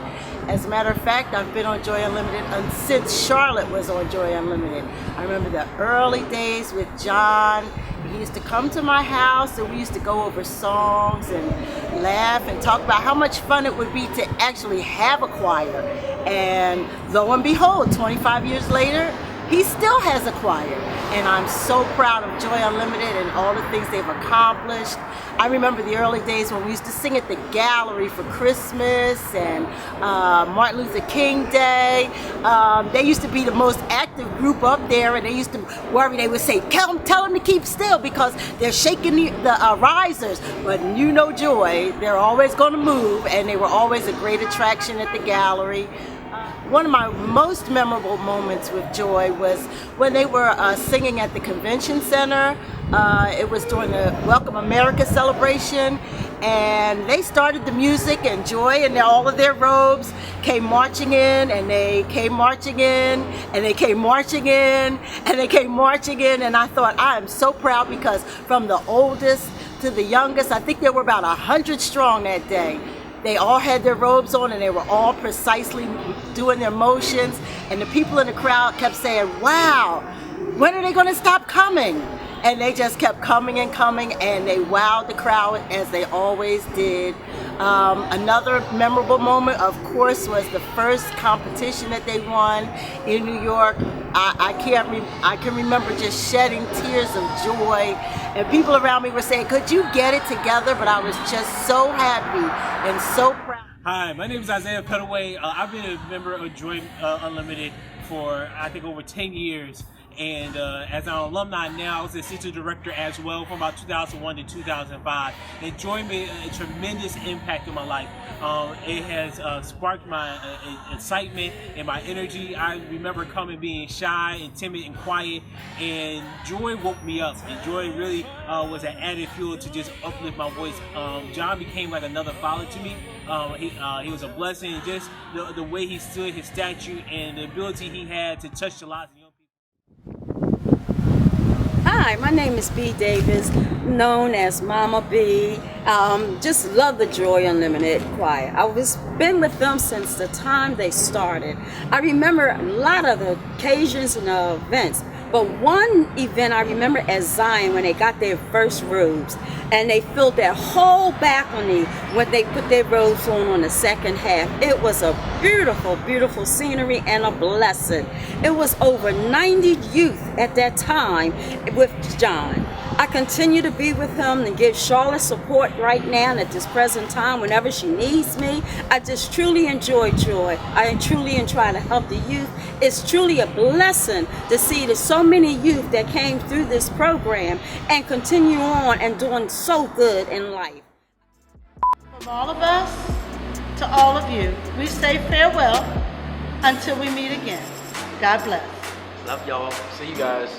As a matter of fact, I've been on Joy Unlimited since Charlotte was on Joy Unlimited. I remember the early days with John. He used to come to my house and we used to go over songs and laugh and talk about how much fun it would be to actually have a choir. And lo and behold, 25 years later, he still has a choir. And I'm so proud of Joy Unlimited and all the things they've accomplished. I remember the early days when we used to sing at the gallery for Christmas and Martin Luther King Day. They used to be the most active group up there, and they used to worry. They would say, tell them to keep still because they're shaking the risers. But you know Joy, they're always going to move, and they were always a great attraction at the gallery. One of my most memorable moments with Joy was when they were singing at the convention center. It was during the Welcome America celebration, and they started the music, and Joy and all of their robes came marching in, and they came marching in, and they came marching in, and they came marching in, and I thought, I am so proud because from the oldest to the youngest, I think there were about 100 strong that day. They all had their robes on and they were all precisely doing their motions, and the people in the crowd kept saying, wow, when are they going to stop coming? And they just kept coming and coming, and they wowed the crowd as they always did. Another memorable moment, of course, was the first competition that they won in New York. I can remember just shedding tears of joy, and people around me were saying, could you get it together? But I was just so happy and so proud. Hi, my name is Isaiah Pettaway. I've been a member of Joy Unlimited for I think over 10 years. And as an alumni now, I was the assistant director as well from about 2001 to 2005. And Joy made a tremendous impact on my life. It has sparked my excitement and my energy. I remember coming being shy and timid and quiet, and Joy woke me up. And Joy really was an added fuel to just uplift my voice. John became like another father to me. He was a blessing. Just the way he stood, his stature, and the ability he had to touch the lives of young people. Hi, my name is B. Davis, known as Mama B. Just love the Joy Unlimited Choir. I've been with them since the time they started. I remember a lot of the occasions and events, but one event I remember as Zion when they got their first robes, and they filled their whole balcony when they put their robes on the second half. It was a beautiful, beautiful scenery and a blessing. It was over 90 youth at that time with John. I continue to be with him and give Charlotte support right now at this present time whenever she needs me. I just truly enjoy Joy. I truly try to help the youth. It's truly a blessing to see that so many youth that came through this program and continue on and doing so good in life. From all of us to all of you, we say farewell until we meet again. God bless. Love y'all. See you guys.